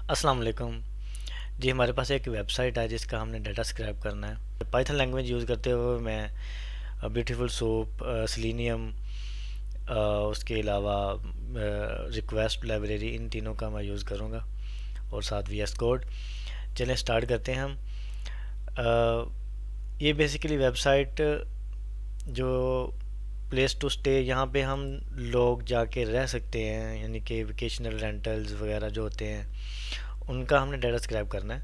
अस्सलाम वालेकुम जी। हमारे पास एक वेबसाइट है जिसका हमने डाटा स्क्रैप करना है। पाइथन लैंग्वेज यूज़ करते हुए मैं ब्यूटीफुल सोप, सेलेनियम, उसके अलावा रिक्वेस्ट लाइब्रेरी, इन तीनों का मैं यूज़ करूँगा और साथ वीएस कोड। चलें स्टार्ट करते हैं हम। अ, ये बेसिकली वेबसाइट जो प्लेस टू स्टे, यहाँ पे हम लोग जाके रह सकते हैं, यानी कि वेकेशनल रेंटल्स वगैरह जो होते हैं उनका हमने डाटा स्क्रैप करना है।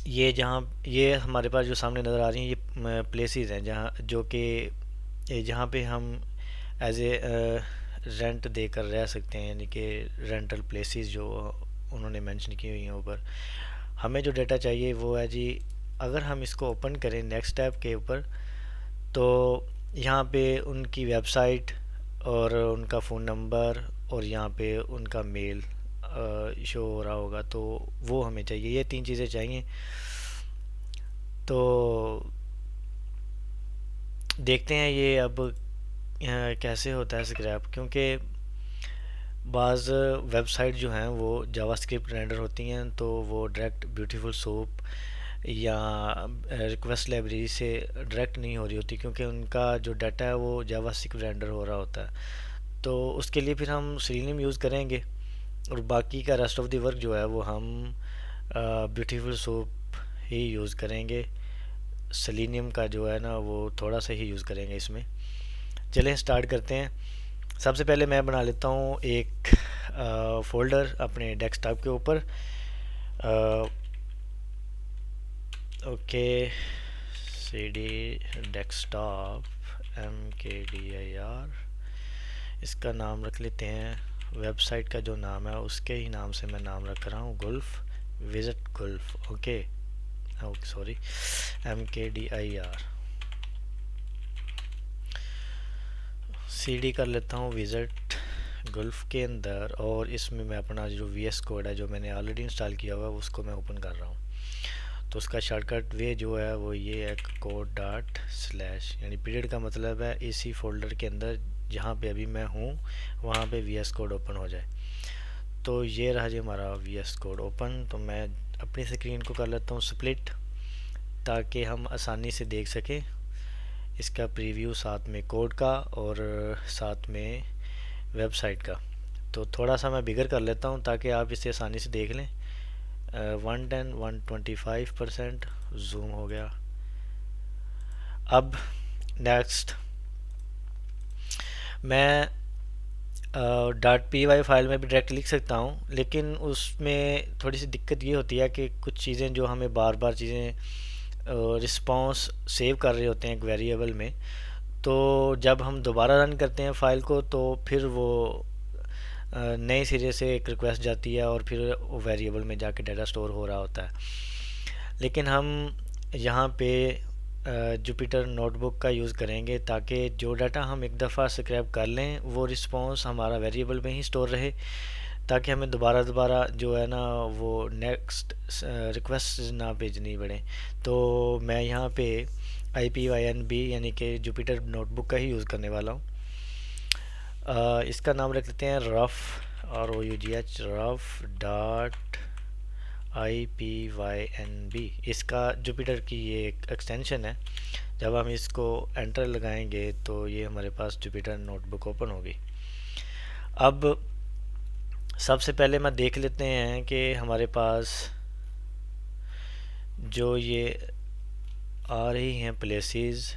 ये हमारे पास जो सामने नज़र आ रही हैं ये प्लेसेस हैं जहाँ जो कि जहाँ पे हम एज ए रेंट देकर रह सकते हैं, यानी कि रेंटल प्लेसेस जो उन्होंने मेंशन की हुई हैं ऊपर। हमें जो डाटा चाहिए वो है जी, अगर हम इसको ओपन करें नेक्स्ट टैब के ऊपर, तो यहाँ पे उनकी वेबसाइट और उनका फ़ोन नंबर और यहाँ पे उनका मेल शो हो रहा होगा, तो वो हमें चाहिए। ये तीन चीज़ें चाहिए। तो देखते हैं ये अब कैसे होता है स्क्रैप, क्योंकि बाज़ वेबसाइट जो हैं वो जावास्क्रिप्ट रेंडर होती हैं, तो वो डायरेक्ट ब्यूटीफुल सोप या रिक्वेस्ट लाइब्रेरी से डायरेक्ट नहीं हो रही होती, क्योंकि उनका जो डाटा है वो जावास्क्रिप्ट रेंडर हो रहा होता है। तो उसके लिए फिर हम सेलेनियम यूज़ करेंगे और बाकी का रेस्ट ऑफ द वर्क जो है वो हम ब्यूटीफुल सोप ही यूज़ करेंगे। सेलेनियम का जो है ना वो थोड़ा सा ही यूज़ करेंगे इसमें। चलें स्टार्ट करते हैं। सबसे पहले मैं बना लेता हूँ एक फ़ोल्डर अपने डेस्कटॉप के ऊपर। Okay, C D desktop MKDIR, इसका नाम रख लेते हैं। वेबसाइट का जो नाम है उसके ही नाम से मैं नाम रख रहा हूँ, Gulf, visit Gulf. Okay, okay sorry, MKDIR। CD कर लेता हूँ विजिट गुल्फ के अंदर, और इसमें मैं अपना जो VS कोड है जो मैंने ऑलरेडी इंस्टॉल किया हुआ है उसको मैं ओपन कर रहा हूँ। तो उसका शॉर्टकट वे जो है वो ये है, कोड डॉट स्लैश, यानी पीरियड का मतलब है इसी फोल्डर के अंदर जहाँ पे अभी मैं हूँ वहाँ पे VS कोड ओपन हो जाए। तो ये रहा जी हमारा VS कोड ओपन। तो मैं अपनी स्क्रीन को कर लेता हूँ स्प्लिट, ताकि हम आसानी से देख सकें इसका प्रीव्यू, साथ में कोड का और साथ में वेबसाइट का। तो थोड़ा सा मैं बिगर कर लेता हूँ ताकि आप इसे आसानी से देख लें। 125% जूम हो गया। अब नेक्स्ट मैं .py फाइल में भी डायरेक्ट लिख सकता हूँ, लेकिन उसमें थोड़ी सी दिक्कत ये होती है कि कुछ चीज़ें जो हमें बार बार चीज़ें रिस्पॉन्स सेव कर रहे होते हैं एक वेरिएबल में, तो जब हम दोबारा रन करते हैं फाइल को तो फिर वो नए सिरे से एक रिक्वेस्ट जाती है और फिर वो वेरिएबल में जाके डाटा स्टोर हो रहा होता है। लेकिन हम यहाँ पे जुपिटर नोटबुक का यूज़ करेंगे ताकि जो डाटा हम एक दफ़ा स्क्रैप कर लें वो रिस्पॉन्स हमारा वेरिएबल में ही स्टोर रहे, ताकि हमें दोबारा दोबारा जो है ना वो नेक्स्ट रिक्वेस्ट ना भेजनी पड़े। तो मैं यहाँ पे IPYNB यानी कि जुपिटर नोटबुक का ही यूज़ करने वाला हूँ। इसका नाम रख लेते हैं rough, ROUGH, rough dot IPYNB। इसका जुपिटर की ये एक एक्सटेंशन है। जब हम इसको एंटर लगाएंगे तो ये हमारे पास जुपिटर नोटबुक ओपन होगी। अब सबसे पहले मैं देख लेते हैं कि हमारे पास जो ये आ रही हैं प्लेसेस,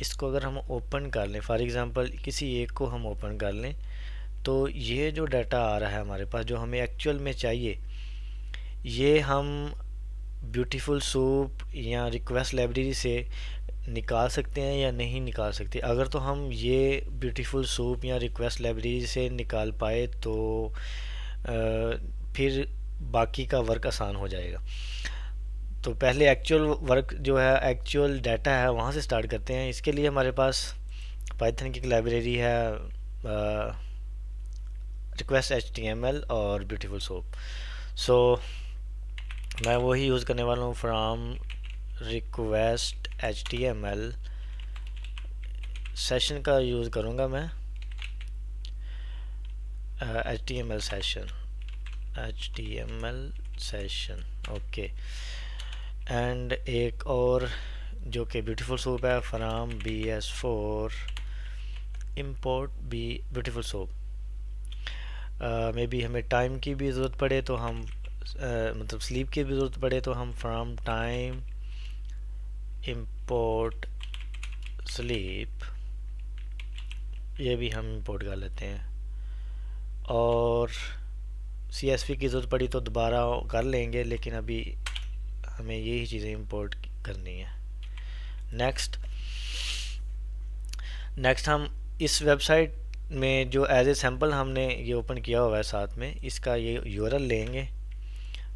इसको अगर हम ओपन कर लें, फॉर एग्ज़ाम्पल किसी एक को हम ओपन कर लें, तो ये जो डाटा आ रहा है हमारे पास जो हमें एक्चुअल में चाहिए, ये हम ब्यूटीफुल सूप या रिक्वेस्ट लाइब्रेरी से निकाल सकते हैं या नहीं निकाल सकते। अगर तो हम ये ब्यूटीफुल सूप या रिक्वेस्ट लाइब्रेरी से निकाल पाए तो फिर बाकी का वर्क आसान हो जाएगा। तो पहले एक्चुअल वर्क जो है, एक्चुअल डाटा है, वहाँ से स्टार्ट करते हैं। इसके लिए हमारे पास पाइथन की एक लाइब्रेरी है, रिक्वेस्ट HTML और ब्यूटीफुल सोप। सो मैं वही यूज़ करने वाला हूँ, फ्रॉम रिक्वेस्ट HTML सेशन का यूज़ करूँगा मैं, HTML session HTML session, okay. And एक और जो कि ब्यूटीफुल सोप है, from BS4 import B beautiful soap. May be हमें टाइम की भी ज़रूरत पड़े तो हम मतलब स्लीप की भी ज़रूरत पड़े तो हम फ्रॉम टाइम इंपोर्ट स्लीप, ये भी हम इंपोर्ट कर लेते हैं। और CSV की ज़रूरत पड़ी तो दोबारा कर लेंगे, लेकिन अभी हमें यही चीज़ें इंपोर्ट करनी है। नेक्स्ट हम इस वेबसाइट में जो एज ए सैम्पल हमने ये ओपन किया हुआ है, साथ में इसका ये URL लेंगे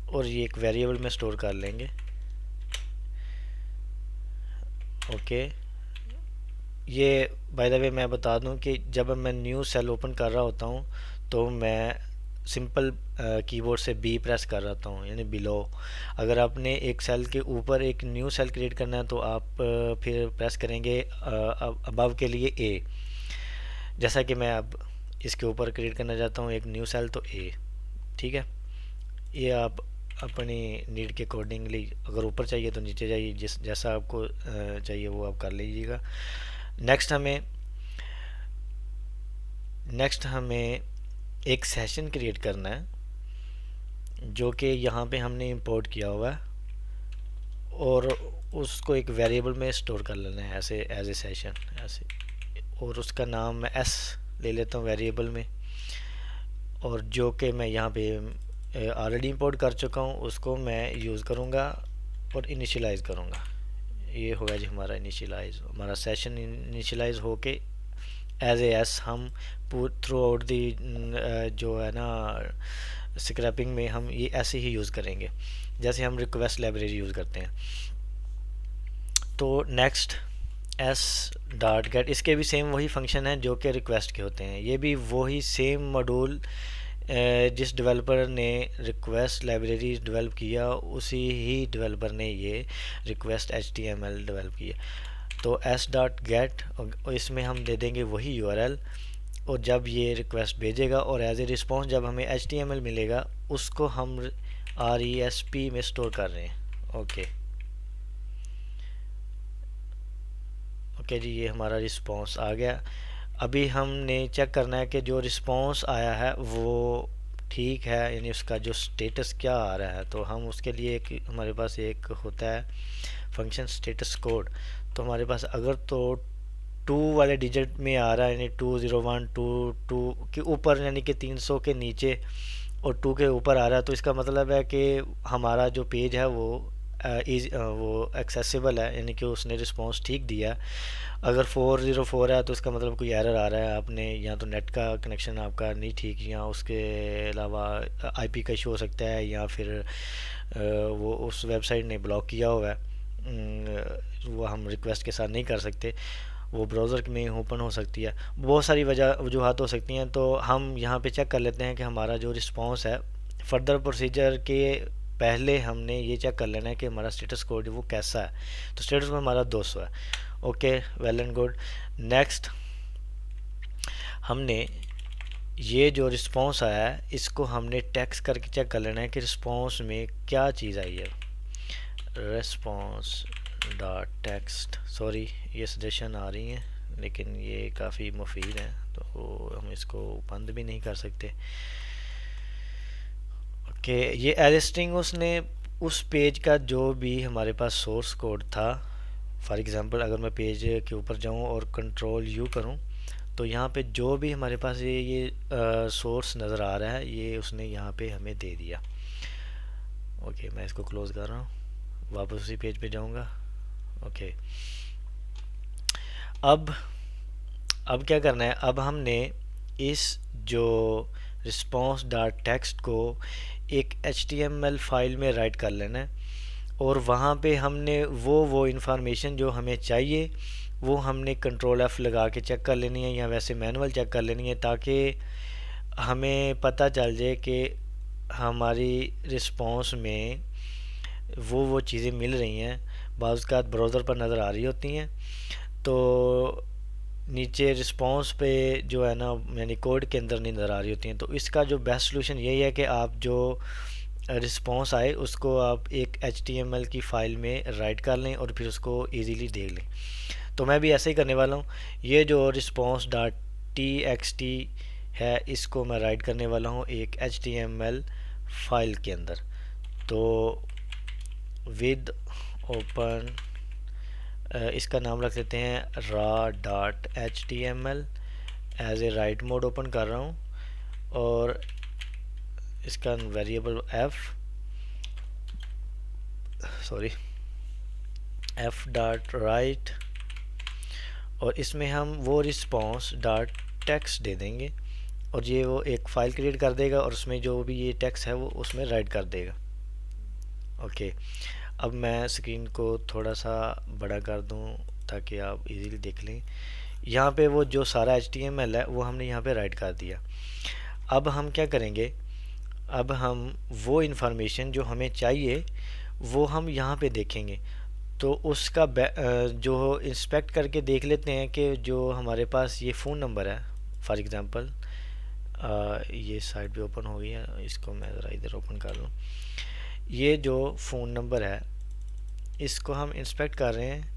और ये एक वेरिएबल में स्टोर कर लेंगे, ओके। ये बाय द वे मैं बता दूं कि जब मैं न्यू सेल ओपन कर रहा होता हूं तो मैं सिंपल कीबोर्ड से बी प्रेस कर रहा हूँ, यानी बिलो। अगर आपने एक सेल के ऊपर एक न्यू सेल क्रिएट करना है तो आप फिर प्रेस करेंगे अबव के लिए ए। जैसा कि मैं अब इसके ऊपर क्रिएट करना चाहता हूँ एक न्यू सेल, तो ए, ठीक है। ये आप अपनी नीड के अकॉर्डिंगली, अगर ऊपर चाहिए तो नीचे जाइए, जिस जैसा आपको चाहिए वो आप कर लीजिएगा। नेक्स्ट हमें एक सेशन क्रिएट करना है जो कि यहाँ पे हमने इंपोर्ट किया हुआ है, और उसको एक वेरिएबल में स्टोर कर लेना है ऐसे एज ए सेशन ऐसे, और उसका नाम मैं एस ले लेता हूँ वेरिएबल में। और जो कि मैं यहाँ पे ऑलरेडी इंपोर्ट कर चुका हूँ उसको मैं यूज़ करूँगा और इनिशियलाइज़ करूँगा। ये होगा जी हमारा इनिशियलाइज, हमारा सेशन इनिशियलाइज होके एज ए एस हम थ्रू आउट दी जो है ना स्क्रैपिंग में हम ये ऐसे ही यूज़ करेंगे जैसे हम रिक्वेस्ट लाइब्रेरी यूज़ करते हैं। तो नेक्स्ट एस डॉट गेट, इसके भी सेम वही फंक्शन है जो कि रिक्वेस्ट के होते हैं। ये भी वही सेम मॉड्यूल जिस डेवलपर ने रिक्वेस्ट लाइब्रेरी डेवलप किया उसी ही डेवलपर ने ये रिक्वेस्ट HTML डेवलप किया। तो एस डॉट गेट, और इसमें हम दे देंगे वही URL, और जब ये रिक्वेस्ट भेजेगा और एज ए रिस्पॉन्स जब हमें HTML मिलेगा उसको हम RESP में स्टोर कर रहे हैं, ओके। ओके जी, ये हमारा रिस्पॉन्स आ गया। अभी हमने चेक करना है कि जो रिस्पॉन्स आया है वो ठीक है, यानी उसका जो स्टेटस क्या आ रहा है। तो हम उसके लिए एक हमारे पास एक होता है फंक्शन स्टेटस कोड। तो हमारे पास अगर तो 2 वाले डिजिट में आ रहा है, यानी 201 2 के ऊपर, यानी कि 300 के नीचे और 2 के ऊपर आ रहा है, तो इसका मतलब है कि हमारा जो पेज है वो वो एक्सेसिबल है, यानी कि उसने रिस्पॉन्स ठीक दिया। अगर 404 है तो इसका मतलब कोई एरर आ रहा है, आपने या तो नेट का कनेक्शन आपका नहीं ठीक, या उसके अलावा IP का इशू हो सकता है, या फिर वो उस वेबसाइट ने ब्लॉक किया हुआ है, वो हम रिक्वेस्ट के साथ नहीं कर सकते, वो ब्राउज़र में ओपन हो सकती है, बहुत सारी वजूहत हो सकती हैं। तो हम यहाँ पे चेक कर लेते हैं कि हमारा जो रिस्पॉन्स है, फर्दर प्रोसीजर के पहले हमने ये चेक कर लेना है कि हमारा स्टेटस कोड वो कैसा है। तो स्टेटस कोड हमारा 200 है, okay, well and good. Next हमने ये जो रिस्पॉन्स आया है इसको हमने टेक्स्ट करके चेक कर लेना है कि रिस्पॉन्स में क्या चीज़ आई है। रिस्पॉन्स डॉट टेक्स्ट, सॉरी ये सजेशन आ रही हैं लेकिन ये काफ़ी मुफीद है तो हम इसको बंद भी नहीं कर सकते। ओके, ये एज स्ट्रिंग उसने उस पेज का जो भी हमारे पास सोर्स कोड था, फॉर एग्ज़ाम्पल अगर मैं पेज के ऊपर जाऊं और कंट्रोल U करूं तो यहाँ पे जो भी हमारे पास ये सोर्स नज़र आ रहा है ये उसने यहाँ पे हमें दे दिया। ओके, मैं इसको क्लोज़ कर रहा हूँ, वापस उसी पेज पे जाऊँगा। ओके, अब क्या करना है, अब हमने इस जो रिस्पॉन्स डॉट टेक्स्ट को एक HTML फाइल में राइट कर लेना है, और वहाँ पे हमने वो इंफॉर्मेशन जो हमें चाहिए वो हमने कंट्रोल F लगा के चेक कर लेनी है, या वैसे मैनुअल चेक कर लेनी है, ताकि हमें पता चल जाए कि हमारी रिस्पॉन्स में वो चीज़ें मिल रही हैं। बाज़ का ब्राउज़र पर नज़र आ रही होती हैं, तो नीचे रिस्पॉन्स पे जो है ना यानी कोड के अंदर नहीं नज़र आ रही होती हैं। तो इसका जो बेस्ट सोल्यूशन यही है कि आप जो रिस्पॉन्स आए उसको आप एक HTML की फ़ाइल में राइट कर लें और फिर उसको इजीली देख लें। तो मैं भी ऐसे ही करने वाला हूँ। ये जो रिस्पॉन्स डॉट txt है इसको मैं राइट करने वाला हूँ एक HTML फाइल के अंदर। तो विद ओपन इसका नाम रख लेते हैं raw.html। As a write mode open कर रहा हूँ और इसका वेरिएबल एफ डॉट राइट और इसमें हम वो रिस्पॉन्स डॉट टेक्स्ट दे देंगे और ये वो एक फ़ाइल क्रिएट कर देगा और उसमें जो भी ये टेक्स्ट है वो उसमें राइट कर देगा। ओके, अब मैं स्क्रीन को थोड़ा सा बड़ा कर दूं ताकि आप इजीली देख लें। यहाँ पे वो जो सारा HTML है वो हमने यहाँ पे राइट कर दिया। अब हम क्या करेंगे, अब हम वो इन्फॉर्मेशन जो हमें चाहिए वो हम यहाँ पे देखेंगे। तो उसका जो इंस्पेक्ट करके देख लेते हैं कि जो हमारे पास ये फ़ोन नंबर है फॉर एग्ज़ाम्पल, ये साइट भी ओपन हो गई है, इसको मैं ज़रा इधर ओपन कर लूँ। ये जो फ़ोन नंबर है इसको हम इंस्पेक्ट कर रहे हैं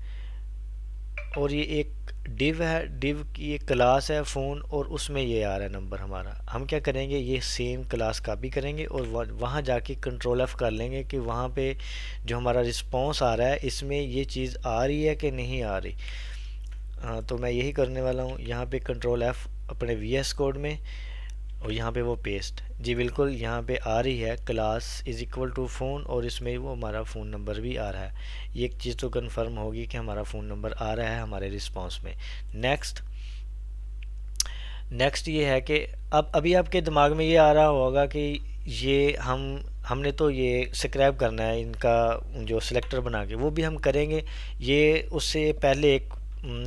और ये एक डिव है, डिव की एक क्लास है फ़ोन और उसमें ये आ रहा है नंबर हमारा। हम क्या करेंगे, ये सेम क्लास कॉपी करेंगे और वहाँ जाके कंट्रोल F कर लेंगे कि वहाँ पे जो हमारा रिस्पॉन्स आ रहा है इसमें ये चीज़ आ रही है कि नहीं आ रही। हाँ, तो मैं यही करने वाला हूँ। यहाँ पे कंट्रोल F अपने VS कोड में और यहाँ पे वो पेस्ट। जी बिल्कुल, यहाँ पे आ रही है class is equal to phone और इसमें वो हमारा फ़ोन नंबर भी आ रहा है। ये एक चीज़ तो कंफर्म होगी कि हमारा फ़ोन नंबर आ रहा है हमारे रिस्पांस में। नेक्स्ट नेक्स्ट ये है कि अब अभी आपके दिमाग में ये आ रहा होगा कि ये हमने तो ये स्क्रैप करना है इनका जो सिलेक्टर बना के, वो भी हम करेंगे। ये उससे पहले एक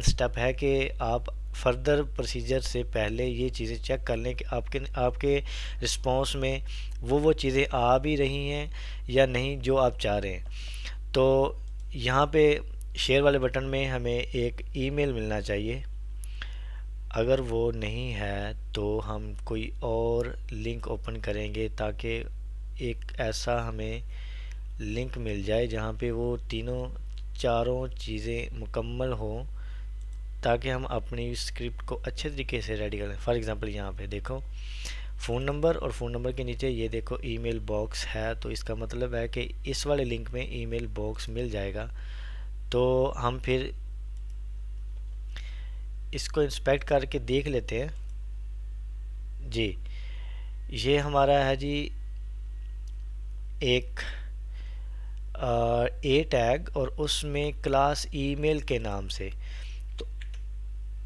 स्टेप है कि आप फर्दर प्रोसीजर से पहले ये चीज़ें चेक कर लें कि आपके आपके रिस्पांस में वो चीज़ें आ भी रही हैं या नहीं जो आप चाह रहे हैं। तो यहाँ पे शेयर वाले बटन में हमें एक ईमेल मिलना चाहिए। अगर वो नहीं है तो हम कोई और लिंक ओपन करेंगे ताकि एक ऐसा हमें लिंक मिल जाए जहाँ पे वो तीनों चारों चीज़ें मुकम्मल हों ताकि हम अपनी स्क्रिप्ट को अच्छे तरीके से रेडी करें। फॉर एग्ज़ाम्पल यहाँ पे देखो फ़ोन नंबर और फ़ोन नंबर के नीचे ये देखो ईमेल बॉक्स है, तो इसका मतलब है कि इस वाले लिंक में ईमेल बॉक्स मिल जाएगा। तो हम फिर इसको इंस्पेक्ट करके देख लेते हैं। जी, ये हमारा है जी एक ए टैग और उसमें क्लास ईमेल के नाम से। तो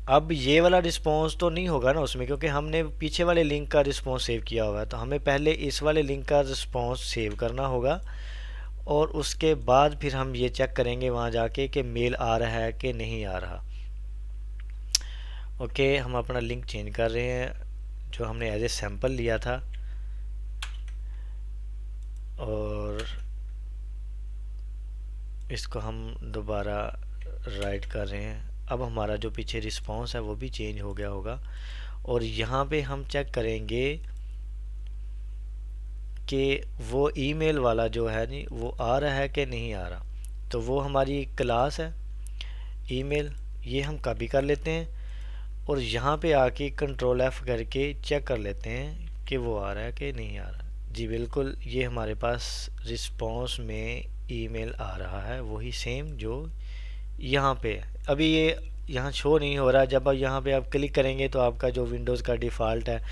अब ये वाला रिस्पॉन्स तो नहीं होगा ना उसमें, क्योंकि हमने पीछे वाले लिंक का रिस्पॉन्स सेव किया हुआ है। तो हमें पहले इस वाले लिंक का रिस्पॉन्स सेव करना होगा और उसके बाद फिर हम ये चेक करेंगे वहाँ जाके कि मेल आ रहा है कि नहीं आ रहा। ओके, हम अपना लिंक चेंज कर रहे हैं जो हमने एज ए सैम्पल लिया था और इसको हम दोबारा राइट कर रहे हैं। अब हमारा जो पीछे रिस्पांस है वो भी चेंज हो गया होगा और यहाँ पे हम चेक करेंगे कि वो ईमेल वाला जो है नहीं वो आ रहा है कि नहीं आ रहा। तो वो हमारी क्लास है ईमेल, ये हम कॉपी कर लेते हैं और यहाँ पे आके कंट्रोल F करके चेक कर लेते हैं कि वो आ रहा है कि नहीं आ रहा। जी बिल्कुल, ये हमारे पास रिस्पांस में ईमेल आ रहा है वही सेम जो यहाँ पे है। अभी ये यहाँ शो नहीं हो रहा। जब यहाँ पे आप क्लिक करेंगे तो आपका जो विंडोज़ का डिफ़ॉल्ट है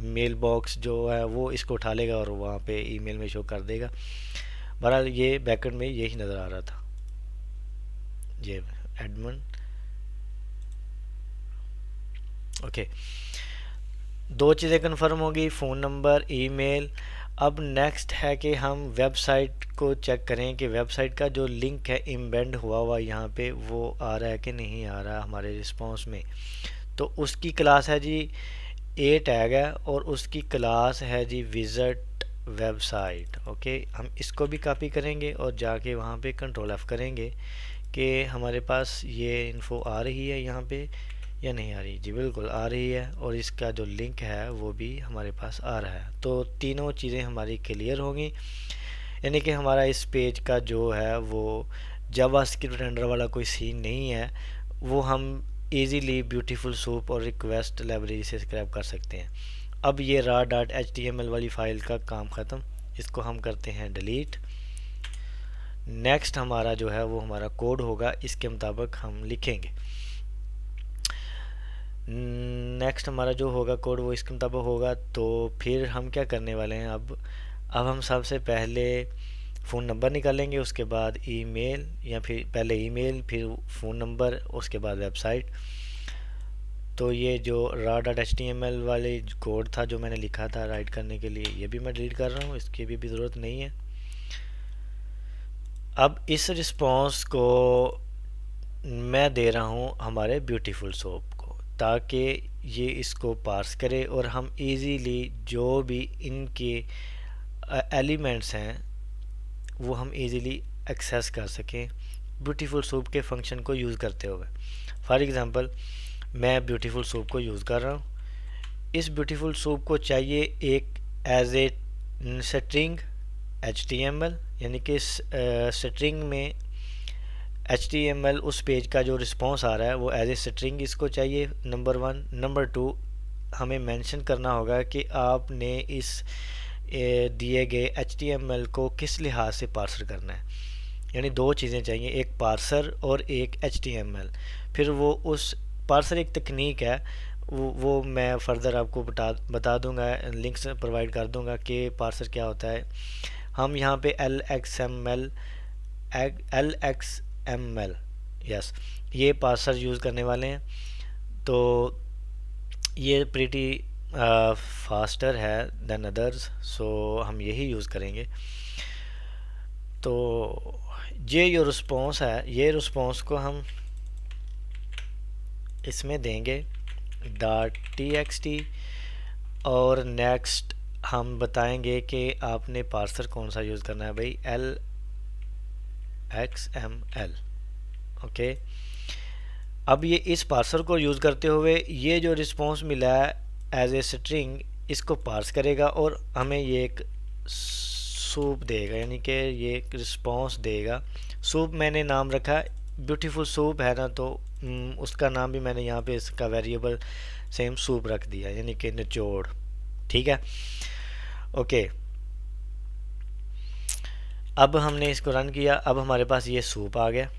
मेल बॉक्स जो है वो इसको उठा लेगा और वहाँ पे ईमेल में शो कर देगा। बहरहाल ये बैकएंड में यही नज़र आ रहा था। ये एडमिन ओके, दो चीज़ें कंफर्म होगी, फ़ोन नंबर ईमेल। अब नेक्स्ट है कि हम वेबसाइट को चेक करें कि वेबसाइट का जो लिंक है एम्बेड हुआ हुआ यहाँ पे वो आ रहा है कि नहीं आ रहा हमारे रिस्पांस में। तो उसकी क्लास है जी ए टैग है और उसकी क्लास है जी विजिट वेबसाइट। ओके, हम इसको भी कॉपी करेंगे और जाके वहाँ पे कंट्रोल F करेंगे कि हमारे पास ये इन्फो आ रही है यहाँ पे या नहीं आ रही। जी बिल्कुल आ रही है, और इसका जो लिंक है वो भी हमारे पास आ रहा है। तो तीनों चीज़ें हमारी क्लियर होंगी, यानी कि हमारा इस पेज का जो है वो जावास्क्रिप्ट रेंडर वाला कोई सीन नहीं है, वो हम इजीली ब्यूटीफुल सूप और रिक्वेस्ट लाइब्रेरी से स्क्रैप कर सकते हैं। अब ये raw.html वाली फ़ाइल का काम ख़त्म, इसको हम करते हैं डिलीट। नेक्स्ट हमारा जो है वो हमारा कोड होगा, इसके मुताबिक हम लिखेंगे। नेक्स्ट हमारा जो होगा कोड वो इसके मुताबिक होगा। तो फिर हम क्या करने वाले हैं, अब हम सबसे पहले फ़ोन नंबर निकालेंगे, उसके बाद ईमेल, या फिर पहले ईमेल फिर फ़ोन नंबर, उसके बाद वेबसाइट। तो ये जो raw.html वाले कोड था जो मैंने लिखा था राइट करने के लिए, ये भी मैं डिलीट कर रहा हूँ, इसकी भी ज़रूरत नहीं है। अब इस रिस्पॉन्स को मैं दे रहा हूँ हमारे ब्यूटीफुल सोप को, ताकि ये इसको पार्स करे और हम इजीली जो भी इनके एलिमेंट्स हैं वो हम इजीली एक्सेस कर सकें ब्यूटीफुल सोप के फंक्शन को यूज़ करते हुए। फॉर एग्ज़ाम्पल मैं ब्यूटीफुल सोप को यूज़ कर रहा हूँ। इस ब्यूटीफुल सोप को चाहिए एक एज ए स्ट्रिंग HTML, यानी कि स्ट्रिंग में HTML उस पेज का जो रिस्पॉन्स आ रहा है वो एज ए स्ट्रिंग इसको चाहिए, नंबर 1। नंबर 2, हमें मेंशन करना होगा कि आपने इस दिए गए HTML को किस लिहाज से पार्सर करना है, यानी दो चीज़ें चाहिए, एक पार्सर और एक HTML। फिर वो उस पार्सर एक तकनीक है, वो मैं फर्दर आपको बता दूंगा, लिंक्स प्रोवाइड कर दूंगा कि पार्सर क्या होता है। हम यहाँ पे LXML यस ये पार्सर यूज़ करने वाले हैं। तो ये प्रीटी फास्टर है देन अदर्स, सो हम यही यूज़ करेंगे। तो ये जो रिस्पॉन्स है, ये रिस्पॉन्स को हम इसमें देंगे .txt, और नेक्स्ट हम बताएंगे कि आपने पार्सर कौन सा यूज़ करना है भाई, LXML। ओके, अब ये इस पार्सर को यूज़ करते हुए ये जो रिस्पॉन्स मिला है एज ए स्ट्रिंग, इसको पार्स करेगा और हमें ये एक सूप देगा, यानी कि ये एक रिस्पॉन्स देगा। सूप मैंने नाम रखा, ब्यूटीफुल सूप है ना, तो उसका नाम भी मैंने यहाँ पे इसका वेरिएबल सेम सूप रख दिया, यानी कि निचोड़। ठीक है, ओके। अब हमने इसको रन किया, अब हमारे पास ये सूप आ गया।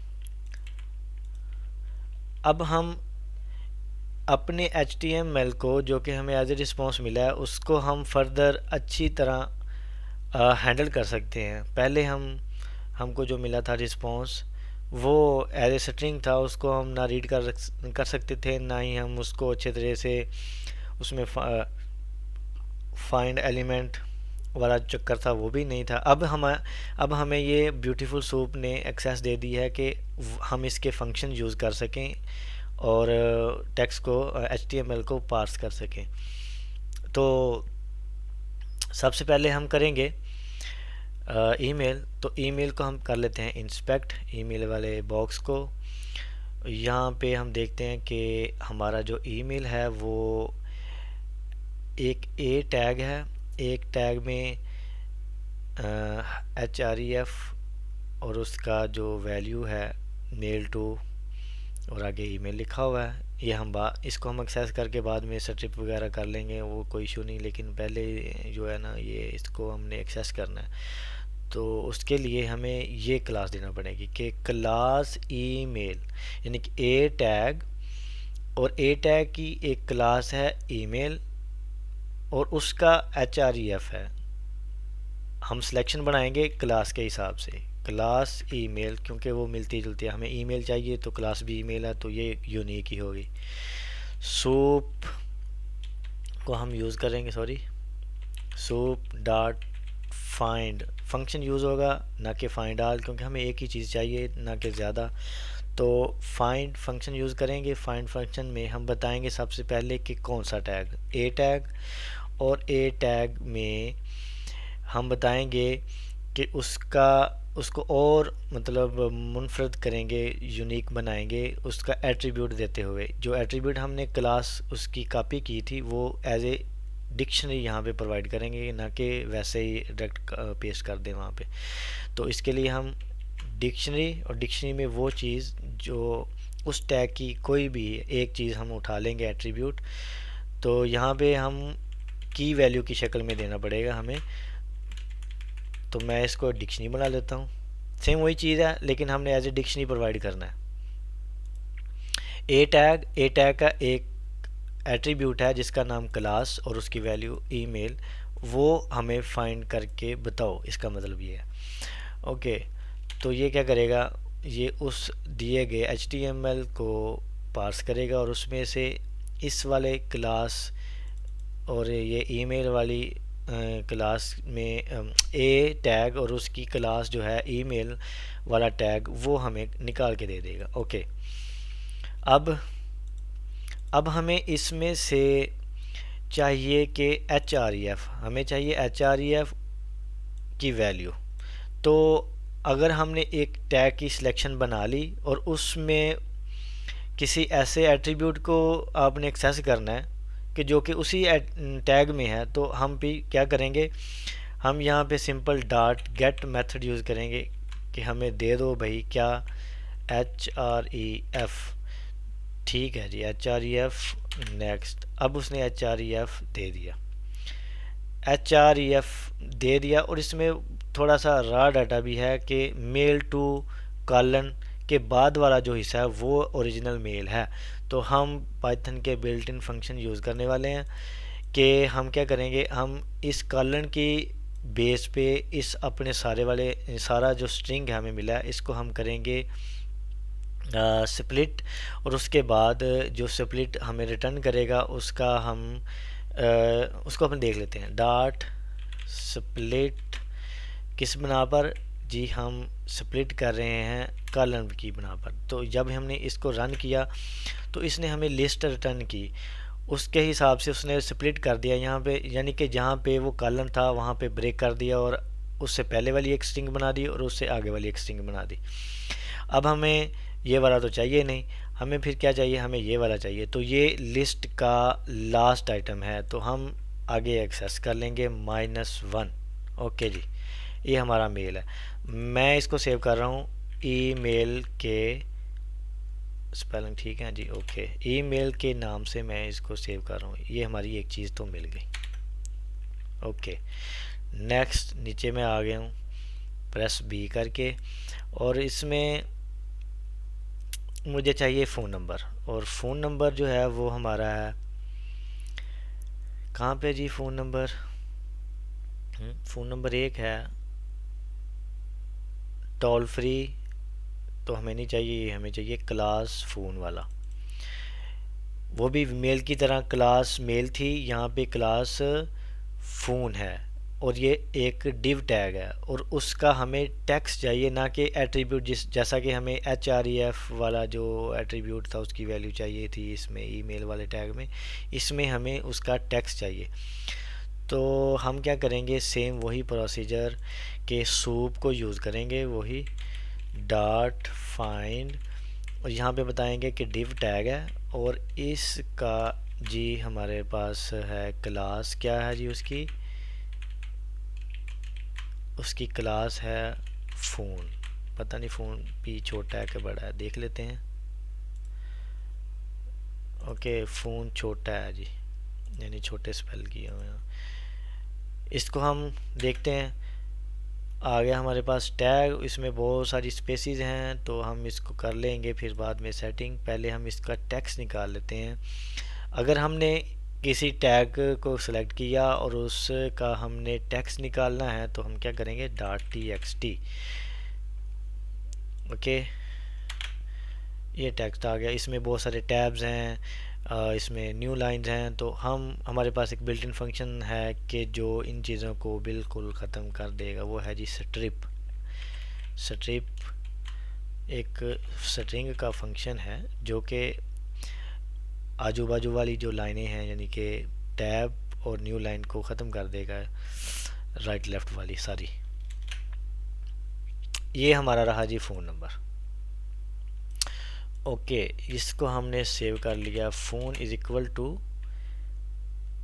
अब हम अपने HTML को जो कि हमें एज ए रिस्पॉन्स मिला है उसको हम फर्दर अच्छी तरह हैंडल कर सकते हैं। पहले हमको जो मिला था रिस्पॉन्स वो एज ए स्ट्रिंग था, उसको हम ना रीड कर सकते थे, ना ही हम उसको अच्छे तरह से उसमें फाइंड एलिमेंट वाला चक्कर था वो भी नहीं था। अब हमें ये ब्यूटीफुल सूप ने एक्सेस दे दी है कि हम इसके फंक्शन यूज़ कर सकें और टेक्स्ट को HTML को पार्स कर सकें। तो सबसे पहले हम करेंगे ईमेल। तो ईमेल को हम कर लेते हैं इंस्पेक्ट, ईमेल वाले बॉक्स को। यहाँ पे हम देखते हैं कि हमारा जो ईमेल है वो एक A टैग है, एक टैग में href और उसका जो वैल्यू है मेल टू और आगे ईमेल लिखा हुआ है। ये हम इसको हम एक्सेस करके बाद में स्ट्रिप वगैरह कर लेंगे, वो कोई इशू नहीं, लेकिन पहले जो है ना ये इसको हमने एक्सेस करना है। तो उसके लिए हमें ये क्लास देना पड़ेगी कि क्लास ईमेल, यानी कि A टैग, और A टैग की एक क्लास है ईमेल और उसका href है। हम सिलेक्शन बनाएंगे क्लास के हिसाब से, क्लास ईमेल, क्योंकि वो मिलती जुलती है, हमें ईमेल चाहिए तो क्लास भी ईमेल है, तो ये यूनिक ही होगी। सूप को हम यूज़ करेंगे, soup dot find function use होगा, ना कि फाइंड ऑल, क्योंकि हमें एक ही चीज़ चाहिए ना कि ज़्यादा। तो फाइंड फंक्शन यूज़ करेंगे। फाइंड फंक्शन में हम बताएंगे सबसे पहले कि कौन सा टैग, A टैग, और A टैग में हम बताएंगे कि उसको और मतलब मुनफरद करेंगे, यूनिक बनाएंगे उसका एट्रीब्यूट देते हुए। जो एट्रीब्यूट हमने क्लास उसकी कॉपी की थी वो एज ए डिक्शनरी यहाँ पे प्रोवाइड करेंगे, ना कि वैसे ही डायरेक्ट पेस्ट कर दें वहाँ पे। तो इसके लिए हम डिक्शनरी, और डिक्शनरी में वो चीज़ जो उस टैग की कोई भी एक चीज़ हम उठा लेंगे एट्रीब्यूट। तो यहाँ पे हम की वैल्यू की शक्ल में देना पड़ेगा हमें। तो मैं इसको डिक्शनरी बना लेता हूँ। सेम वही चीज़ है लेकिन हमने एज ए डिक्शनरी प्रोवाइड करना है। ए टैग का एक एट्रीब्यूट है जिसका नाम क्लास और उसकी वैल्यू ईमेल, वो हमें फाइंड करके बताओ, इसका मतलब ये है। ओके, तो ये क्या करेगा, ये उस दिए गए HTML को पार्स करेगा और उसमें से इस वाले क्लास और ये ईमेल वाली क्लास में ए टैग और उसकी क्लास जो है ईमेल वाला टैग वो हमें निकाल के दे देगा। ओके, अब हमें इसमें से चाहिए कि हमें चाहिए एच की वैल्यू। तो अगर हमने एक टैग की सिलेक्शन बना ली और उसमें किसी ऐसे एट्रीब्यूट को आपने एक्सेस करना है कि जो कि उसी टैग में है, तो हम भी क्या करेंगे, हम यहाँ पे simple dot get method use करेंगे कि हमें दे दो भाई क्या, href। ठीक है जी, href नेक्स्ट। अब उसने href दे दिया, दे दिया और इसमें थोड़ा सा रा डाटा भी है कि मेल टू कॉलन के बाद वाला जो हिस्सा है वो ओरिजिनल मेल है। तो हम पाइथन के बिल्ट इन फंक्शन यूज़ करने वाले हैं कि हम क्या करेंगे, हम इस कॉलन की बेस पे इस अपने सारा जो स्ट्रिंग है हमें मिला है इसको हम करेंगे स्प्लिट, और उसके बाद जो स्प्लिट हमें रिटर्न करेगा उसका हम उसको अपन देख लेते हैं। डॉट स्प्लिट किस बना पर जी, हम स्प्लिट कर रहे हैं कॉलन की बना पर। तो जब हमने इसको रन किया तो इसने हमें लिस्ट रिटर्न की, उसके हिसाब से उसने स्प्लिट कर दिया यहाँ पे, यानी कि जहाँ पे वो कॉलन था वहाँ पे ब्रेक कर दिया और उससे पहले वाली एक स्ट्रिंग बना दी और उससे आगे वाली एक स्ट्रिंग बना दी। अब हमें ये वाला तो चाहिए नहीं, हमें फिर क्या चाहिए, हमें ये वाला चाहिए। तो ये लिस्ट का लास्ट आइटम है तो हम आगे एक्सेस कर लेंगे -1। ओके जी, ये हमारा मेल है। मैं इसको सेव कर रहा हूँ, ईमेल के स्पेलिंग ठीक है जी, ओके, ईमेल के नाम से मैं इसको सेव कर रहा हूँ। ये हमारी एक चीज़ तो मिल गई। ओके, नेक्स्ट, नीचे मैं आ गया हूँ प्रेस बी करके, और इसमें मुझे चाहिए फ़ोन नंबर, और फ़ोन नंबर जो है वो हमारा है कहाँ पे जी, फ़ोन नंबर, फ़ोन नंबर एक है टोल फ्री, तो हमें नहीं चाहिए, हमें चाहिए क्लास फ़ोन वाला। वो भी मेल की तरह क्लास मेल थी, यहाँ पे क्लास फ़ोन है और ये एक डिव टैग है और उसका हमें टेक्स्ट चाहिए, ना कि एट्रीब्यूट। जैसा कि हमें href वाला जो एट्रीब्यूट था उसकी वैल्यू चाहिए थी इसमें ईमेल वाले टैग में, इसमें हमें उसका टेक्स्ट चाहिए। तो हम क्या करेंगे, सेम वही प्रोसीजर के सूप को यूज़ करेंगे, वही डॉट फाइंड, और यहाँ पे बताएंगे कि डिव टैग है और इसका जी हमारे पास है क्लास, क्या है जी उसकी क्लास है फ़ोन। पता नहीं फ़ोन भी छोटा है कि बड़ा है, देख लेते हैं। ओके, फ़ोन छोटा है जी, यानी छोटे स्पेल किए हुए हैं। इसको हम देखते हैं, आ गया हमारे पास टैग, इसमें बहुत सारी स्पेसिस हैं तो हम इसको कर लेंगे फिर बाद में सेटिंग। पहले हम इसका टेक्स्ट निकाल लेते हैं। अगर हमने किसी टैग को सिलेक्ट किया और उसका हमने टेक्स्ट निकालना है तो हम क्या करेंगे, .txt। ओके, ये टेक्स्ट आ गया, इसमें बहुत सारे टैब्स हैं, इसमें न्यू लाइंस हैं। तो हमारे पास एक बिल्ट इन फंक्शन है कि जो इन चीज़ों को बिल्कुल ख़त्म कर देगा, वो है जी स्ट्रिप। एक स्ट्रिंग का फंक्शन है जो कि आजू बाजू वाली जो लाइनें हैं यानी कि टैब और न्यू लाइन को ख़त्म कर देगा, राइट लेफ़्ट वाली सारी। ये हमारा रहा जी फ़ोन नंबर। ओके, इसको हमने सेव कर लिया, फ़ोन इज़ इक्वल टू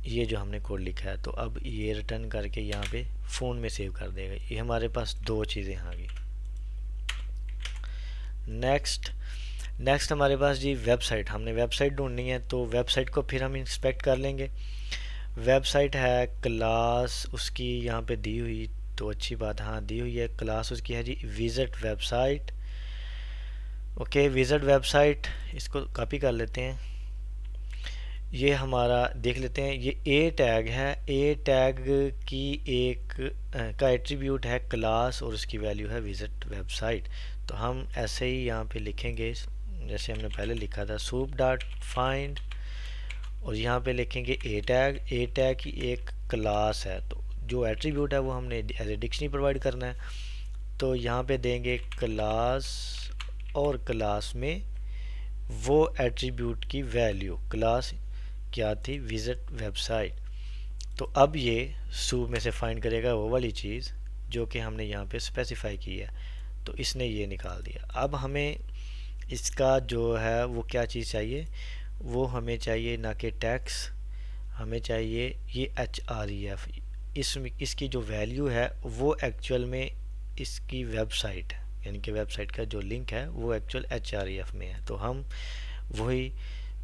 ये जो हमने कोड लिखा है। तो अब ये रिटर्न करके यहाँ पे फ़ोन में सेव कर देगा। ये हमारे पास दो चीज़ें आ गई। नेक्स्ट नेक्स्ट हमारे पास जी वेबसाइट, हमने वेबसाइट ढूंढनी है, तो वेबसाइट को फिर हम इंस्पेक्ट कर लेंगे। वेबसाइट है क्लास उसकी यहाँ पे दी हुई, तो अच्छी बात, हाँ दी हुई है, क्लास उसकी है जी visit website. Okay, visit website, इसको कॉपी कर लेते हैं। ये हमारा देख लेते हैं, ये ए टैग है, ए टैग की एक का एट्रीब्यूट है क्लास और उसकी वैल्यू है विजिट वेबसाइट। तो हम ऐसे ही यहाँ पे लिखेंगे जैसे हमने पहले लिखा था, सूप डॉट फाइंड, और यहाँ पे लिखेंगे ए टैग। ए टैग की एक क्लास है, तो जो एट्रीब्यूट है वो हमने एज ए डिक्शनरी प्रोवाइड करना है। तो यहाँ पे देंगे क्लास, और क्लास में वो एट्रीब्यूट की वैल्यू, क्लास क्या थी, विजिट वेबसाइट। तो अब ये सूप में से फाइंड करेगा वो वाली चीज़ जो कि हमने यहाँ पे स्पेसिफाई की है। तो इसने ये निकाल दिया। अब हमें इसका जो है वो क्या चीज़ चाहिए, वो हमें चाहिए ना कि टैक्स, हमें चाहिए ये HREF। इसकी जो वैल्यू है वो एक्चुअल में इसकी वेबसाइट है, यानी कि वेबसाइट का जो लिंक है वो एक्चुअल HREF में है। तो हम वही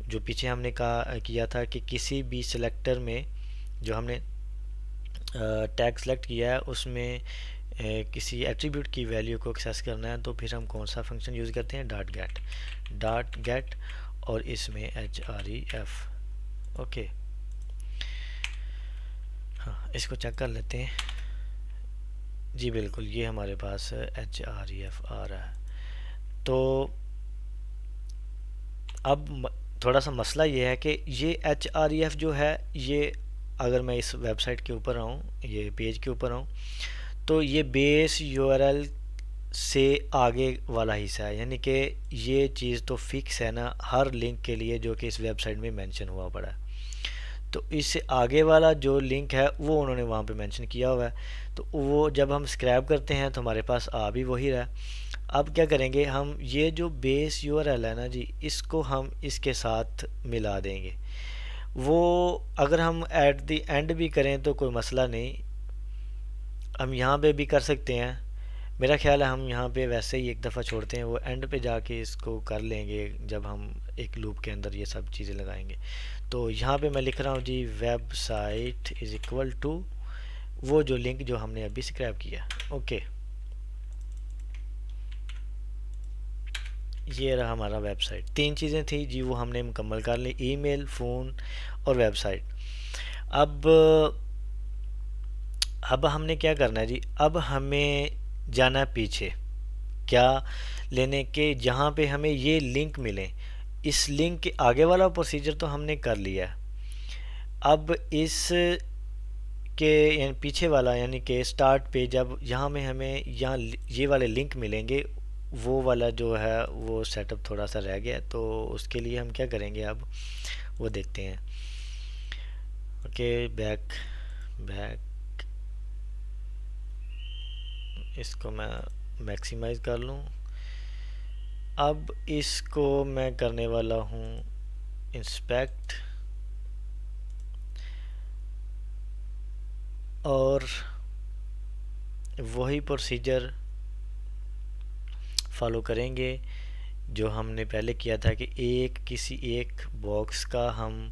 जो पीछे हमने कहा किया था कि किसी भी सिलेक्टर में जो हमने टैग सेलेक्ट किया है उसमें किसी एट्रीब्यूट की वैल्यू को एक्सेस करना है, तो फिर हम कौन सा फंक्शन यूज़ करते हैं, डॉट गेट, और इसमें HREF। ओके, हाँ इसको चेक कर लेते हैं। जी बिल्कुल, ये हमारे पास HREF आ रहा है। तो अब थोड़ा सा मसला ये है कि ये HREF जो है, ये अगर मैं इस वेबसाइट के ऊपर आऊँ, ये पेज के ऊपर आऊँ, तो ये बेस URL से आगे वाला हिस्सा है, यानी कि ये चीज़ तो फिक्स है ना हर लिंक के लिए जो कि इस वेबसाइट में मेंशन हुआ पड़ा है। तो इससे आगे वाला जो लिंक है वो उन्होंने वहाँ पे मेंशन किया हुआ है। तो वो जब हम स्क्रैप करते हैं तो हमारे पास आ भी वही रहा। अब क्या करेंगे, हम ये जो बेस URL है ना जी, इसको हम इसके साथ मिला देंगे। वो अगर हम एट द एंड भी करें तो कोई मसला नहीं, हम यहाँ पे भी कर सकते हैं। मेरा ख्याल है हम यहाँ पे वैसे ही एक दफ़ा छोड़ते हैं, वो एंड पे जाके इसको कर लेंगे जब हम एक लूप के अंदर ये सब चीज़ें लगाएंगे। तो यहाँ पे मैं लिख रहा हूँ जी वेबसाइट इज़ इक्वल टू वो जो लिंक जो हमने अभी स्क्रैप किया। ओके, ये रहा हमारा वेबसाइट। तीन चीज़ें थी जी, वो हमने मुकम्मल कर ली, ईमेल, फ़ोन और वेबसाइट। अब अब हमने क्या करना है जी, अब हमें जाना है पीछे, क्या लेने के जहाँ पे हमें ये लिंक मिले। इस लिंक के आगे वाला प्रोसीजर तो हमने कर लिया है। अब इस के यानी पीछे वाला, यानी कि स्टार्ट पे जब यहाँ में हमें यहाँ ये वाले लिंक मिलेंगे, वो वाला जो है वो सेटअप थोड़ा सा रह गया, तो उसके लिए हम क्या करेंगे अब वो देखते हैं। ओके, बैक बैक, इसको मैं मैक्सिमाइज कर लूँ। अब इसको मैं करने वाला हूँ इंस्पेक्ट, और वही प्रोसीजर फॉलो करेंगे जो हमने पहले किया था कि किसी एक बॉक्स का हम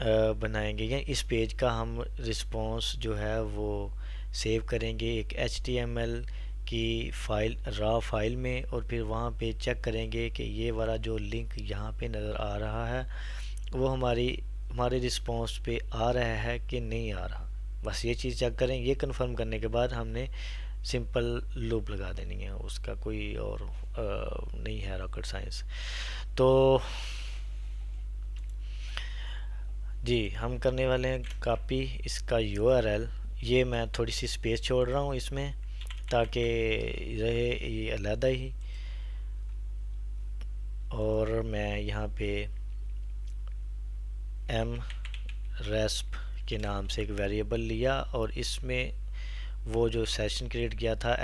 बनाएंगे, या इस पेज का हम रिस्पॉन्स जो है वो सेव करेंगे एक HTML की फाइल, रॉ फाइल में, और फिर वहाँ पे चेक करेंगे कि ये वाला जो लिंक यहाँ पे नज़र आ रहा है वो हमारे रिस्पॉन्स पे आ रहा है कि नहीं आ रहा। बस ये चीज़ चेक करें, ये कंफर्म करने के बाद हमने सिंपल लूप लगा देनी है, उसका कोई और नहीं है रॉकेट साइंस। तो जी हम करने वाले हैं कॉपी इसका URL। ये मैं थोड़ी सी स्पेस छोड़ रहा हूँ इसमें ताकि रहे ये अलहदा ही, और मैं यहाँ पे mresp के नाम से एक वेरिएबल लिया, और इसमें वो जो सेशन क्रिएट किया था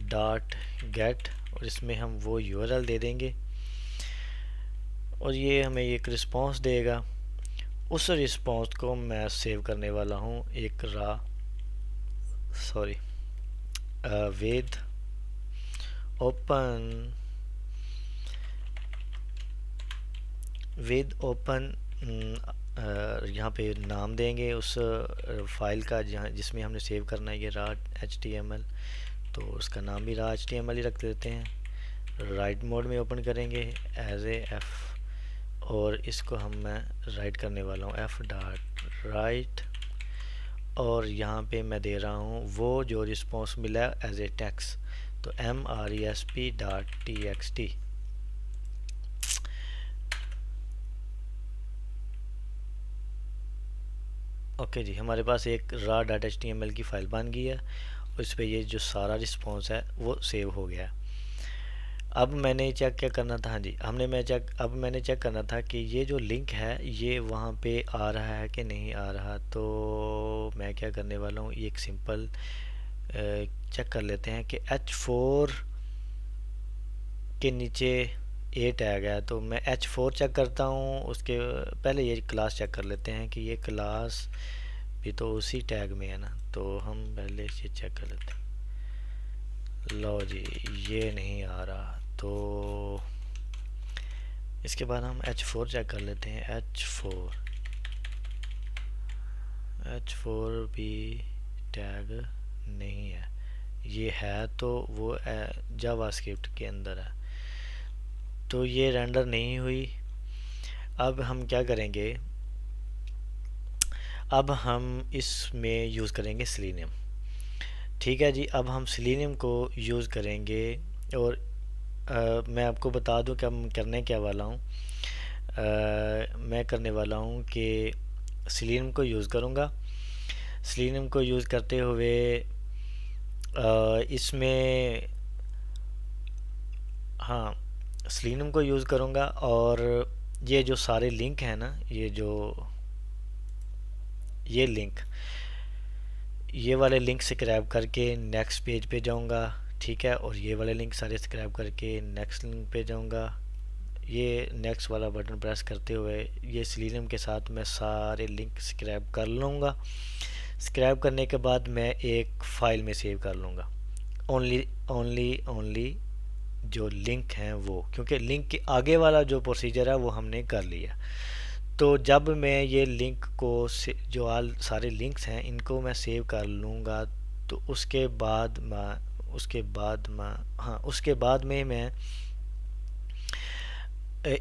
डॉट गेट, और इसमें हम वो यूआरएल दे देंगे और ये हमें एक रिस्पांस देगा। उस रिस्पांस को मैं सेव करने वाला हूँ एक सॉरी विद ओपन ओपन, यहाँ पे नाम देंगे उस फाइल का जहाँ जिसमें हमने सेव करना है ये रा HTML, तो उसका नाम भी रा HTML ही रख देते हैं। राइट मोड में ओपन करेंगे एज ए एफ, और इसको मैं राइट करने वाला हूँ एफ डॉट राइट, और यहाँ पे मैं दे रहा हूँ वो जो रिस्पॉन्स मिला एज ए टेक्स्ट, तो MRESP.txt। ओके जी, हमारे पास एक रा डॉट HTML की फ़ाइल बन गई है और इस पे ये जो सारा रिस्पॉन्स है वो सेव हो गया है। अब मैंने चेक क्या करना था, हाँ जी, मैंने चेक करना था कि ये जो लिंक है ये वहाँ पे आ रहा है कि नहीं आ रहा। तो मैं क्या करने वाला हूँ, ये एक सिंपल चेक कर लेते हैं कि H4 के नीचे ए टैग है, तो मैं H4 चेक करता हूँ। उसके पहले ये क्लास चेक कर लेते हैं कि ये क्लास भी तो उसी टैग में है ना, तो हम पहले ये चेक कर लेते हैं। लो जी, ये नहीं आ रहा, तो इसके बाद हम H4 चेक कर लेते हैं। H4 भी टैग नहीं है, ये है तो वो जावास्क्रिप्ट के अंदर है, तो ये रेंडर नहीं हुई। अब हम क्या करेंगे, अब हम इसमें यूज़ करेंगे सेलेनियम। ठीक है जी, अब हम सेलेनियम को यूज़ करेंगे और मैं आपको बता दूं कि हम करने क्या वाला हूँ। मैं करने वाला हूँ कि सेलेनियम को यूज़ करूँगा। सेलेनियम को यूज़ करते हुए इसमें, हाँ, सेलेनियम को यूज़ करूँगा और ये जो सारे लिंक हैं ना, ये लिंक, ये वाले लिंक स्क्रैब करके नेक्स्ट पेज पे जाऊंगा। ठीक है, और ये वाले लिंक सारे स्क्रैब करके नेक्स्ट लिंक पे जाऊंगा। ये नेक्स्ट वाला बटन प्रेस करते हुए ये सेलेनियम के साथ मैं सारे लिंक स्क्रैब कर लूँगा। स्क्रैब करने के बाद मैं एक फ़ाइल में सेव कर लूँगा ओनली जो लिंक हैं वो, क्योंकि लिंक के आगे वाला जो प्रोसीजर है वो हमने कर लिया। तो जब मैं ये लिंक को जो सारे लिंक्स हैं इनको मैं सेव कर लूँगा, तो उसके बाद में मैं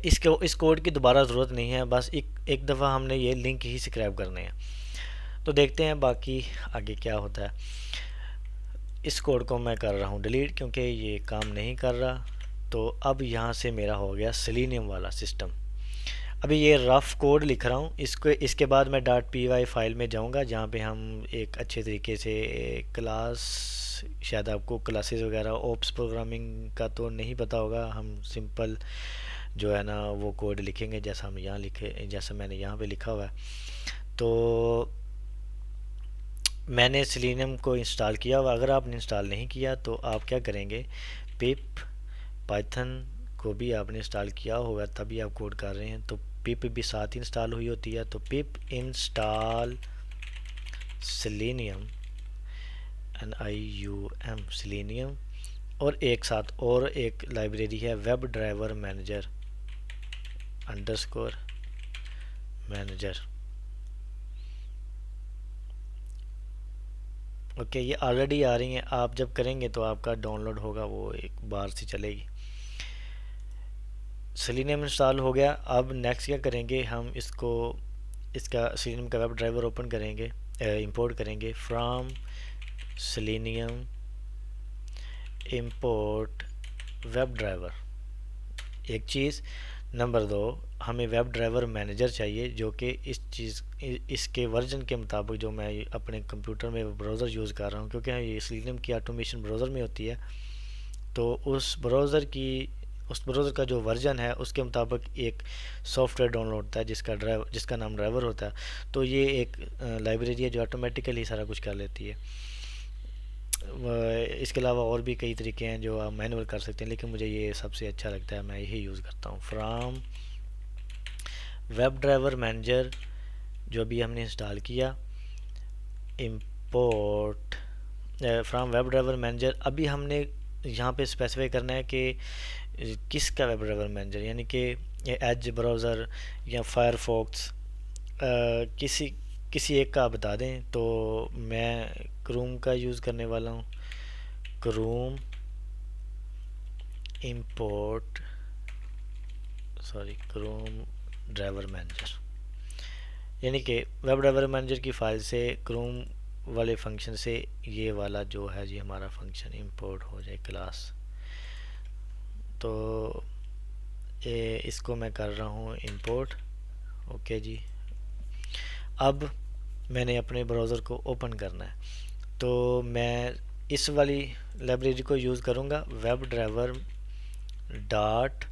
इस कोड की दोबारा ज़रूरत नहीं है, बस एक दफ़ा हमने ये लिंक ही स्क्रैप करने हैं। तो देखते हैं बाकी आगे क्या होता है। इस कोड को मैं कर रहा हूँ डिलीट क्योंकि ये काम नहीं कर रहा। तो अब यहाँ से मेरा हो गया सेलेनियम वाला सिस्टम। अभी ये रफ कोड लिख रहा हूँ, इसके बाद मैं .py फाइल में जाऊँगा जहाँ पे हम एक अच्छे तरीके से क्लास, शायद आपको क्लासेस वगैरह ओप्स प्रोग्रामिंग का तो नहीं पता होगा, हम सिंपल जो है ना वो कोड लिखेंगे जैसा हम यहाँ लिखे, जैसा मैंने यहाँ पे लिखा हुआ है। तो मैंने सेलेनियम को इंस्टॉल किया हुआ, अगर आपने इंस्टॉल नहीं किया तो आप क्या करेंगे, पिप पाइथन को भी आपने इंस्टॉल किया होगा तभी आप कोड कर रहे हैं, तो पिप भी साथ ही इंस्टॉल हुई होती है। तो पिप इंस्टॉल सेलेनियम NIUM सेलेनियम, और एक साथ और एक लाइब्रेरी है web driver manager underscore manager. Okay, ये ऑलरेडी आ रही हैं, आप जब करेंगे तो आपका डाउनलोड होगा वो एक बार से चलेगी। सेलेनियम इंस्टॉल हो गया। अब नेक्स्ट क्या करेंगे, हम इसका सेलेनियम का वेब ड्राइवर ओपन करेंगे, इंपोर्ट करेंगे from selenium import web driver, एक चीज़। नंबर 2, हमें वेब ड्राइवर मैनेजर चाहिए जो कि इसके वर्जन के मुताबिक जो मैं अपने कंप्यूटर में ब्राउज़र यूज़ कर रहा हूँ, क्योंकि ये सेलेनियम की ऑटोमेशन ब्राउज़र में होती है, तो उस ब्राउज़र का जो वर्जन है उसके मुताबिक एक सॉफ्टवेयर डाउनलोड होता है जिसका नाम ड्राइवर होता है। तो ये एक लाइब्रेरी है जो ऑटोमेटिकली सारा कुछ कर लेती है। इसके अलावा और भी कई तरीके हैं जो आप मैनुअल कर सकते हैं, लेकिन मुझे ये सबसे अच्छा लगता है, मैं यही यूज़ करता हूँ। फ्राम वेब ड्राइवर मैनेजर जो अभी हमने इंस्टॉल किया, import from web driver manager. अभी हमने यहाँ पे स्पेसिफाई करना है कि किसका वेब ड्राइवर मैनेजर, यानी कि एज ब्राउज़र या फायरफॉक्स, किसी किसी एक का बता दें। तो मैं क्रोम का यूज़ करने वाला हूँ, Chrome import Chrome driver manager, यानी कि वेब ड्राइवर मैनेजर की फ़ाइल से क्रोम वाले फंक्शन से ये वाला जो है जी हमारा फंक्शन इंपोर्ट हो जाए क्लास। तो इसको मैं कर रहा हूँ इंपोर्ट। ओके जी, अब मैंने अपने ब्राउज़र को ओपन करना है, तो मैं इस वाली लाइब्रेरी को यूज़ करूँगा, web driver dot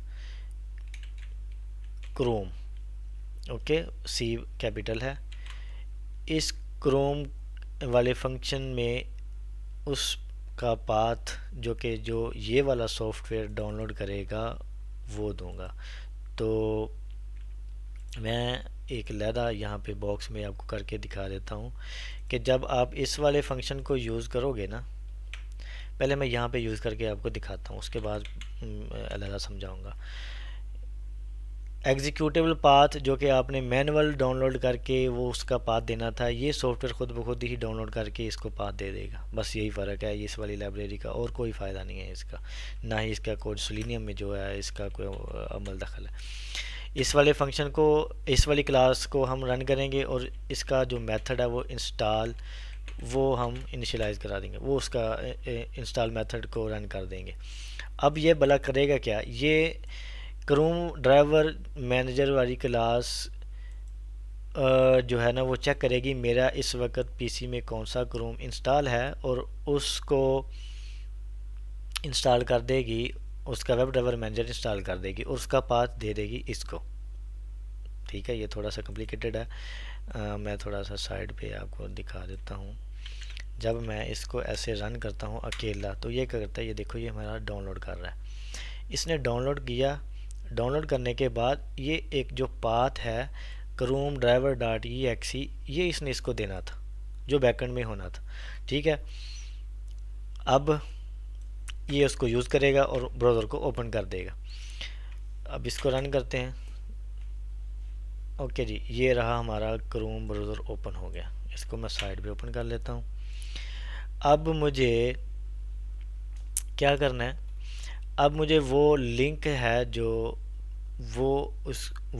Chrome. Okay, C capital है। इस क्रोम वाले फंक्शन में उसका पाथ जो ये वाला सॉफ्टवेयर डाउनलोड करेगा वो दूंगा। तो मैं एक लहदा यहाँ पे बॉक्स में आपको करके दिखा देता हूँ कि जब आप इस वाले फंक्शन को यूज़ करोगे ना, पहले मैं यहाँ पे यूज़ करके आपको दिखाता हूँ, उसके बाद अलहदा समझाऊँगा। एग्जीक्यूटेबल पाथ जो कि आपने मैनुअल डाउनलोड करके वो उसका पाथ देना था, ये सॉफ्टवेयर खुद ब खुद ही डाउनलोड करके इसको पाथ दे देगा। बस यही फ़र्क है इस वाली लाइब्रेरी का, और कोई फ़ायदा नहीं है इसका, ना ही इसका कोड सेलेनियम में जो है इसका कोई अमल दखल है। इस वाले फंक्शन को, इस वाली क्लास को हम रन करेंगे और इसका जो मेथड है वो इंस्टॉल, वो हम इनिशियलाइज़ करा देंगे, वो उसका इंस्टॉल मेथड को रन कर देंगे। अब ये भला करेगा क्या, ये क्रोम ड्राइवर मैनेजर वाली क्लास जो है ना वो चेक करेगी मेरा इस वक्त पीसी में कौन सा क्रोम इंस्टॉल है, और उसको इंस्टॉल कर देगी, उसका वेब ड्राइवर मैनेजर इंस्टॉल कर देगी और उसका पाथ दे देगी इसको। ठीक है, ये थोड़ा सा कॉम्प्लिकेटेड है, मैं थोड़ा सा साइड पे आपको दिखा देता हूँ। जब मैं इसको ऐसे रन करता हूँ अकेला, तो ये क्या करता है, ये देखो ये हमारा डाउनलोड कर रहा है। इसने डाउनलोड किया, डाउनलोड करने के बाद ये एक जो पाथ है Chrome driver dot exe, ये इसने इसको देना था जो बैकएंड में होना था। ठीक है, अब ये उसको यूज़ करेगा और ब्राउज़र को ओपन कर देगा। अब इसको रन करते हैं। ओके जी, ये रहा हमारा क्रोम ब्राउज़र ओपन हो गया। इसको मैं साइड पे ओपन कर लेता हूँ। अब मुझे क्या करना है, अब मुझे वो लिंक है जो वो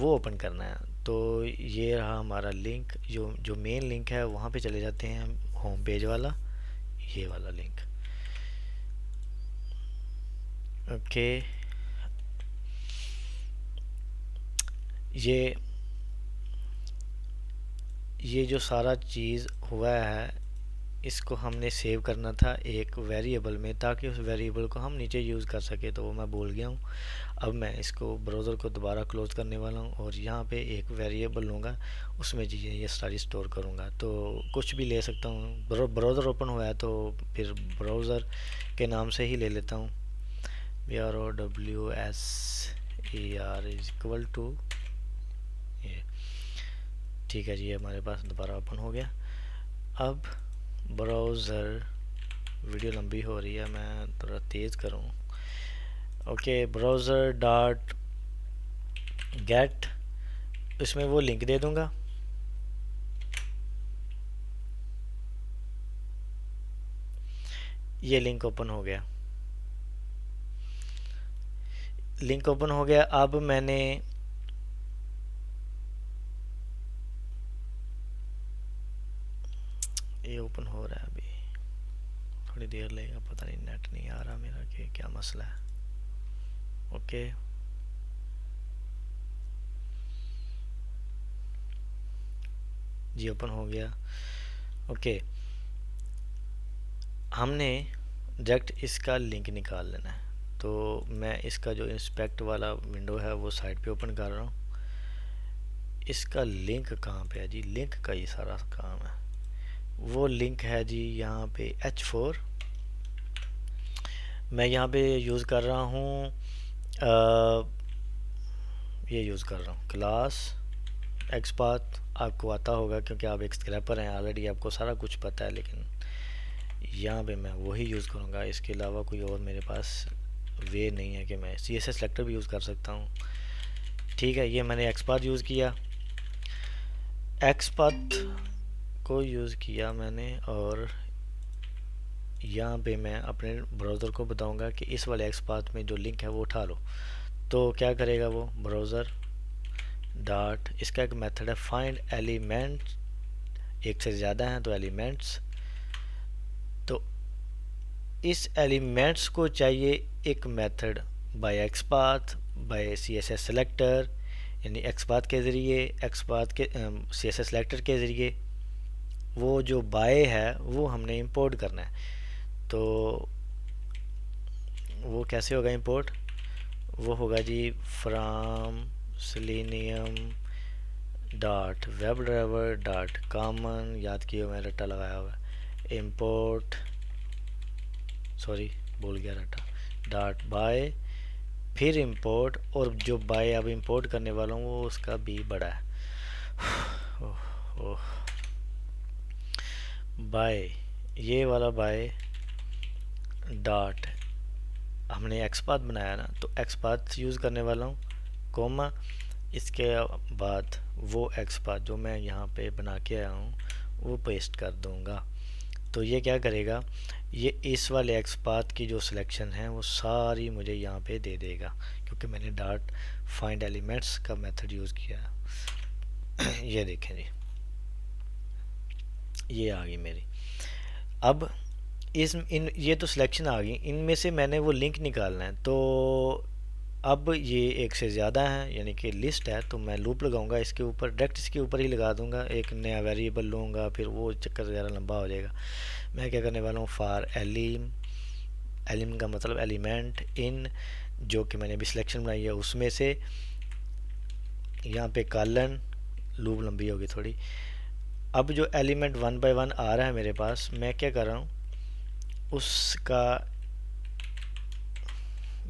ओपन करना है। तो ये रहा हमारा लिंक, जो मेन लिंक है, वहाँ पे चले जाते हैं हम, होम पेज वाला, ये वाला लिंक। ओके, ये जो सारा चीज़ हुआ है इसको हमने सेव करना था एक वेरिएबल में, ताकि उस वेरिएबल को हम नीचे यूज़ कर सके, तो वो मैं भूल गया हूँ। अब मैं इसको ब्राउज़र को दोबारा क्लोज़ करने वाला हूँ और यहाँ पे एक वेरिएबल लूँगा, उसमें चीज़ें ये सारी स्टोर करूँगा। तो कुछ भी ले सकता हूँ, ब्राउज़र ओपन हुआ है तो फिर ब्राउज़र के नाम से ही ले लेता हूँ, BROWSER इज इक्वल टू ये। ठीक है जी, ये हमारे पास दोबारा ओपन हो गया। अब ब्राउज़र, वीडियो लंबी हो रही है, मैं थोड़ा तेज़ करूँ। ओके, ब्राउज़र डॉट गेट, इसमें वो लिंक दे दूँगा। ये लिंक ओपन हो गया, लिंक ओपन हो गया। अब मैंने ये ओपन हो रहा है, अभी थोड़ी देर लगेगा, पता नहीं नेट नहीं आ रहा मेरा कि क्या मसला है। ओके, जी ओपन हो गया। ओके, हमने डायरेक्ट इसका लिंक निकाल लेना है। तो मैं इसका जो इंस्पेक्ट वाला विंडो है वो साइड पे ओपन कर रहा हूँ। इसका लिंक कहाँ पे है जी, लिंक का ही सारा काम है। वो लिंक है जी यहाँ पे H4, मैं यहाँ पे यूज़ कर रहा हूँ अ, ये यूज़ कर रहा हूँ क्लास एक्सपाथ। आपको आता होगा क्योंकि आप एक स्क्रैपर हैं ऑलरेडी, आपको सारा कुछ पता है, लेकिन यहाँ पे मैं वही यूज़ करूँगा। इसके अलावा कोई और मेरे पास वे नहीं है कि मैं सी एस एस सेलेक्टर भी यूज़ कर सकता हूँ। ठीक है, ये मैंने एक्सपाथ यूज़ किया, एक्सपाथ को यूज़ किया मैंने, और यहाँ पे मैं अपने ब्राउज़र को बताऊँगा कि इस वाले एक्सपाथ में जो लिंक है वो उठा लो। तो क्या करेगा वो, ब्राउज़र डॉट, इसका एक मेथड है फाइंड एलिमेंट, एक से ज़्यादा हैं तो एलिमेंट्स। तो इस एलिमेंट्स को चाहिए एक method by XPath, by C S S selector, यानी एक्सपाथ के ज़रिए, एक्सपाथ के सी एस एस सेलेक्टर के ज़रिए वो जो बाय है वो हमने इंपोर्ट करना है। तो वो कैसे होगा इंपोर्ट, वो होगा जी from selenium dot web driver dot common, याद किया मैं रट्टा लगाया हुआ है, इम्पोर्ट, सॉरी भूल गया रट्टा, डॉट बाय, फिर इंपोर्ट, और जो बाय अब इंपोर्ट करने वाला हूँ वो उसका बी बड़ा है। ओह ओह, बाय, ये वाला बाय डॉट, हमने एक्सपाथ बनाया ना, तो एक्सपाथ यूज़ करने वाला हूँ, कोमा, इसके बाद वो एक्सपाथ जो मैं यहाँ पे बना के आया हूँ वो पेस्ट कर दूँगा। तो ये क्या करेगा, ये इस वाले एक्सपाथ की जो सिलेक्शन है वो सारी मुझे यहाँ पे दे देगा, क्योंकि मैंने डॉट फाइंड एलिमेंट्स का मेथड यूज़ किया है। ये देखें जी, ये आ गई मेरी। अब इस इन ये तो सिलेक्शन आ गई, इनमें से मैंने वो लिंक निकालना है। तो अब ये एक से ज़्यादा है यानी कि लिस्ट है, तो मैं लूप लगाऊंगा इसके ऊपर, डायरेक्ट इसके ऊपर ही लगा दूंगा, एक नया वेरिएबल लूँगा, फिर वो चक्कर ज़्यादा लंबा हो जाएगा। मैं क्या करने वाला हूँ, फॉर एलिम, एलिम का मतलब एलिमेंट इन, जो कि मैंने अभी सिलेक्शन बनाई है उसमें से, यहाँ पे कॉलन, लूप लंबी होगी थोड़ी। अब जो एलिमेंट वन बाय वन आ रहा है मेरे पास, मैं क्या कर रहा हूँ उसका,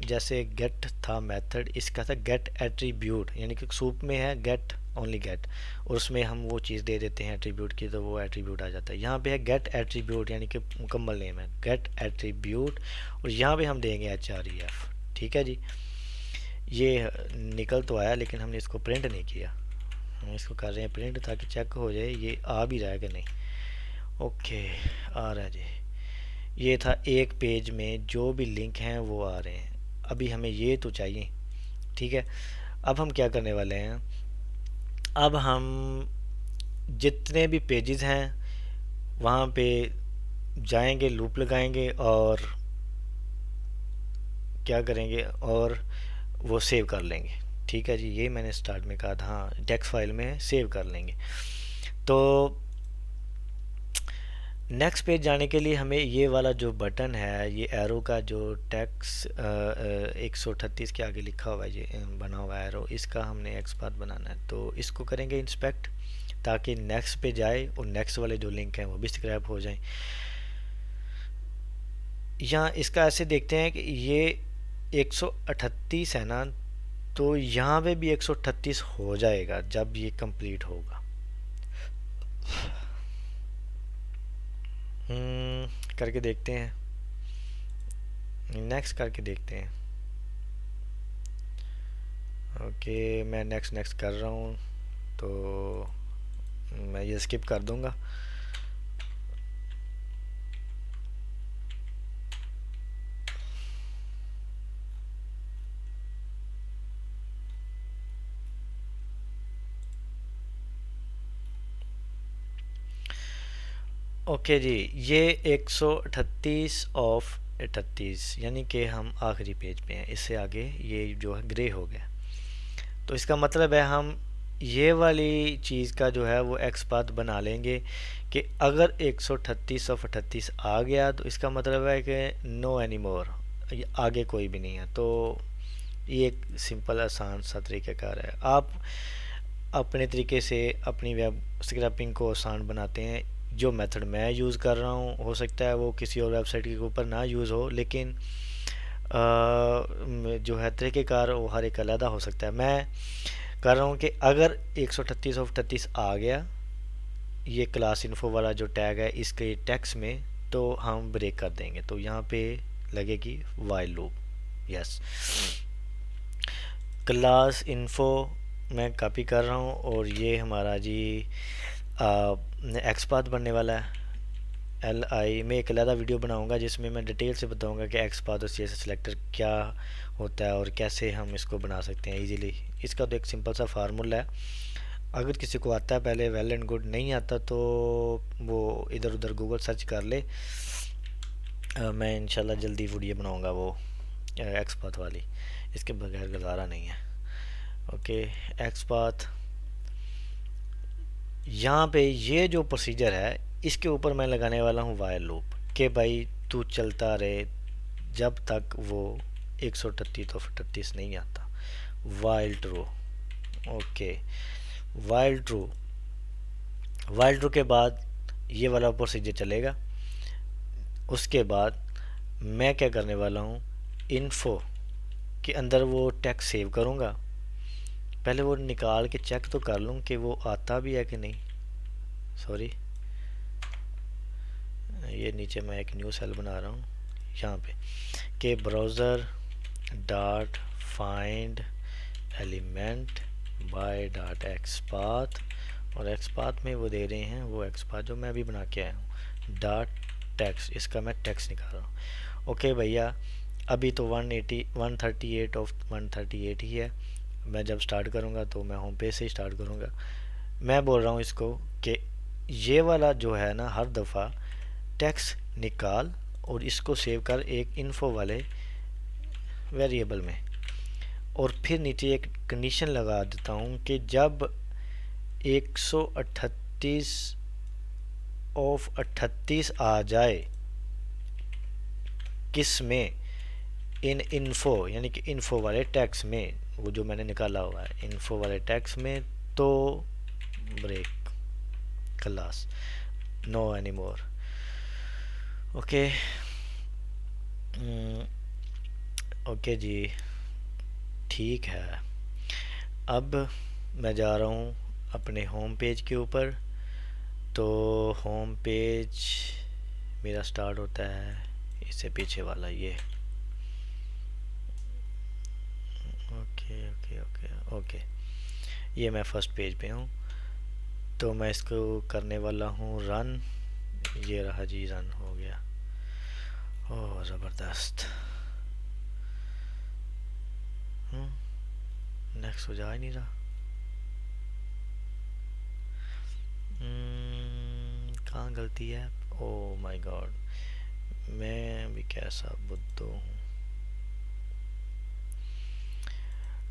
जैसे गेट था मेथड, इसका था गेट एट्रीब्यूट, यानी कि सूप में है गेट ओनली गेट, और उसमें हम वो चीज़ दे देते हैं एट्रीब्यूट की, तो वो एट्रीब्यूट आ जाता है। यहाँ पे है गेट एट्रीब्यूट, यानी कि मुकम्मल नेम है गेट एट्रीब्यूट, और यहाँ पे हम देंगे एच आर ई एफ। ठीक है जी, ये निकल तो आया लेकिन हमने इसको प्रिंट नहीं किया, हम इसको कर रहे हैं प्रिंट ताकि चेक हो जाए ये आ भी रहा है कि नहीं। ओके, आ रहा है जी। ये था एक पेज में जो भी लिंक हैं वो आ रहे हैं, अभी हमें ये तो चाहिए। ठीक है, अब हम क्या करने वाले हैं, अब हम जितने भी पेजेस हैं वहाँ पे जाएंगे, लूप लगाएंगे और क्या करेंगे, और वो सेव कर लेंगे। ठीक है जी, ये मैंने स्टार्ट में कहा था, हाँ टेक्स्ट फाइल में सेव कर लेंगे। तो नेक्स्ट पेज जाने के लिए हमें ये वाला जो बटन है, ये एरो का जो टेक्स्ट 138 के आगे लिखा हुआ है, ये बना हुआ है एरो, इसका हमने एक्सपाथ बनाना है। तो इसको करेंगे इंस्पेक्ट, ताकि नेक्स्ट पे जाए और नेक्स्ट वाले जो लिंक हैं वो भी स्क्रैप हो जाएं। यहाँ इसका ऐसे देखते हैं कि ये 138 है ना, तो यहाँ पे भी 138 हो जाएगा जब ये कंप्लीट होगा। करके देखते हैं, नेक्स्ट करके देखते हैं। ओके, मैं नेक्स्ट नेक्स्ट कर रहा हूँ, तो मैं ये स्किप कर दूंगा। ओके जी, ये 138 ऑफ 38, यानी कि हम आखिरी पेज पे हैं, इससे आगे ये जो है ग्रे हो गया। तो इसका मतलब है हम ये वाली चीज़ का जो है वो एक्सपाथ बना लेंगे कि अगर 138 ऑफ 38 आ गया तो इसका मतलब है कि नो एनी मोर, आगे कोई भी नहीं है। तो ये एक सिंपल आसान सा तरीक़ाकार है। आप अपने तरीके से अपनी वेब स्क्रैपिंग को आसान बनाते हैं। जो मेथड मैं यूज़ कर रहा हूँ हो सकता है वो किसी और वेबसाइट के ऊपर ना यूज़ हो, लेकिन जो है तरीक़ेकार वो हर एक अलग हो सकता है। मैं कर रहा हूँ कि अगर 138 आ गया ये क्लास इन्फो वाला जो टैग है इसके टैक्स में, तो हम ब्रेक कर देंगे। तो यहाँ पे लगेगी while loop. Yes, class info मैं कॉपी कर रहा हूँ और ये हमारा जी एक्सपाथ बनने वाला है। एल आई में एक अलग वीडियो बनाऊंगा जिसमें मैं डिटेल से बताऊंगा कि एक्सपाथ और सी एस सेलेक्टर क्या होता है और कैसे हम इसको बना सकते हैं इजीली। इसका तो एक सिंपल सा फार्मूला है, अगर किसी को आता है पहले वेल एंड गुड, नहीं आता तो वो इधर उधर गूगल सर्च कर ले। मैं इंशाल्लाह जल्दी वीडियो बनाऊंगा वो एक्सपाथ वाली, इसके बगैर गुजारा नहीं है। ओके, एक्सपाथ यहाँ पे ये जो प्रोसीजर है इसके ऊपर मैं लगाने वाला हूँ वाइल लूप कि भाई तू चलता रहे जब तक वो 138 नहीं आता। While true. Okay, while true, while true के बाद ये वाला प्रोसीजर चलेगा। उसके बाद मैं क्या करने वाला हूँ, इन्फो के अंदर वो टेक्स्ट सेव करूँगा। पहले वो निकाल के चेक तो कर लूँ कि वो आता भी है कि नहीं। सॉरी, ये नीचे मैं एक न्यू सेल बना रहा हूँ यहाँ पे कि browser dot find element by dot XPath, और एक्सपाथ में वो दे रहे हैं वो एक्सपाथ जो मैं अभी बना के आया हूँ डॉट टेक्स्ट, इसका मैं टेक्स्ट निकाल रहा हूँ। ओके भैया, अभी तो 138 ऑफ 138 ही है। मैं जब स्टार्ट करूँगा तो मैं होम पेज से ही स्टार्ट करूँगा। मैं बोल रहा हूँ इसको कि ये वाला जो है ना, हर दफ़ा टेक्स्ट निकाल और इसको सेव कर एक इन्फो वाले वेरिएबल में, और फिर नीचे एक कंडीशन लगा देता हूँ कि जब 138 ऑफ 38 आ जाए किस में, इन इन्फो यानी कि इन्फो वाले टैक्स में, वो जो मैंने निकाला हुआ है इन्फो वाले टैक्स में, तो break class no any more. Okay, okay जी, ठीक है। अब मैं जा रहा हूँ अपने होम पेज के ऊपर। तो होम पेज मेरा स्टार्ट होता है इससे पीछे वाला ये। ओके ओके ओके ओके, ये मैं फर्स्ट पेज पे हूँ। तो मैं इसको करने वाला हूँ रन। ये रहा जी, रन हो गया। ओह ज़बरदस्त। नेक्स्ट हो जा ही नहीं रहा। कहाँ गलती है? ओह माय गॉड, मैं भी कैसा बुद्धू हूँ।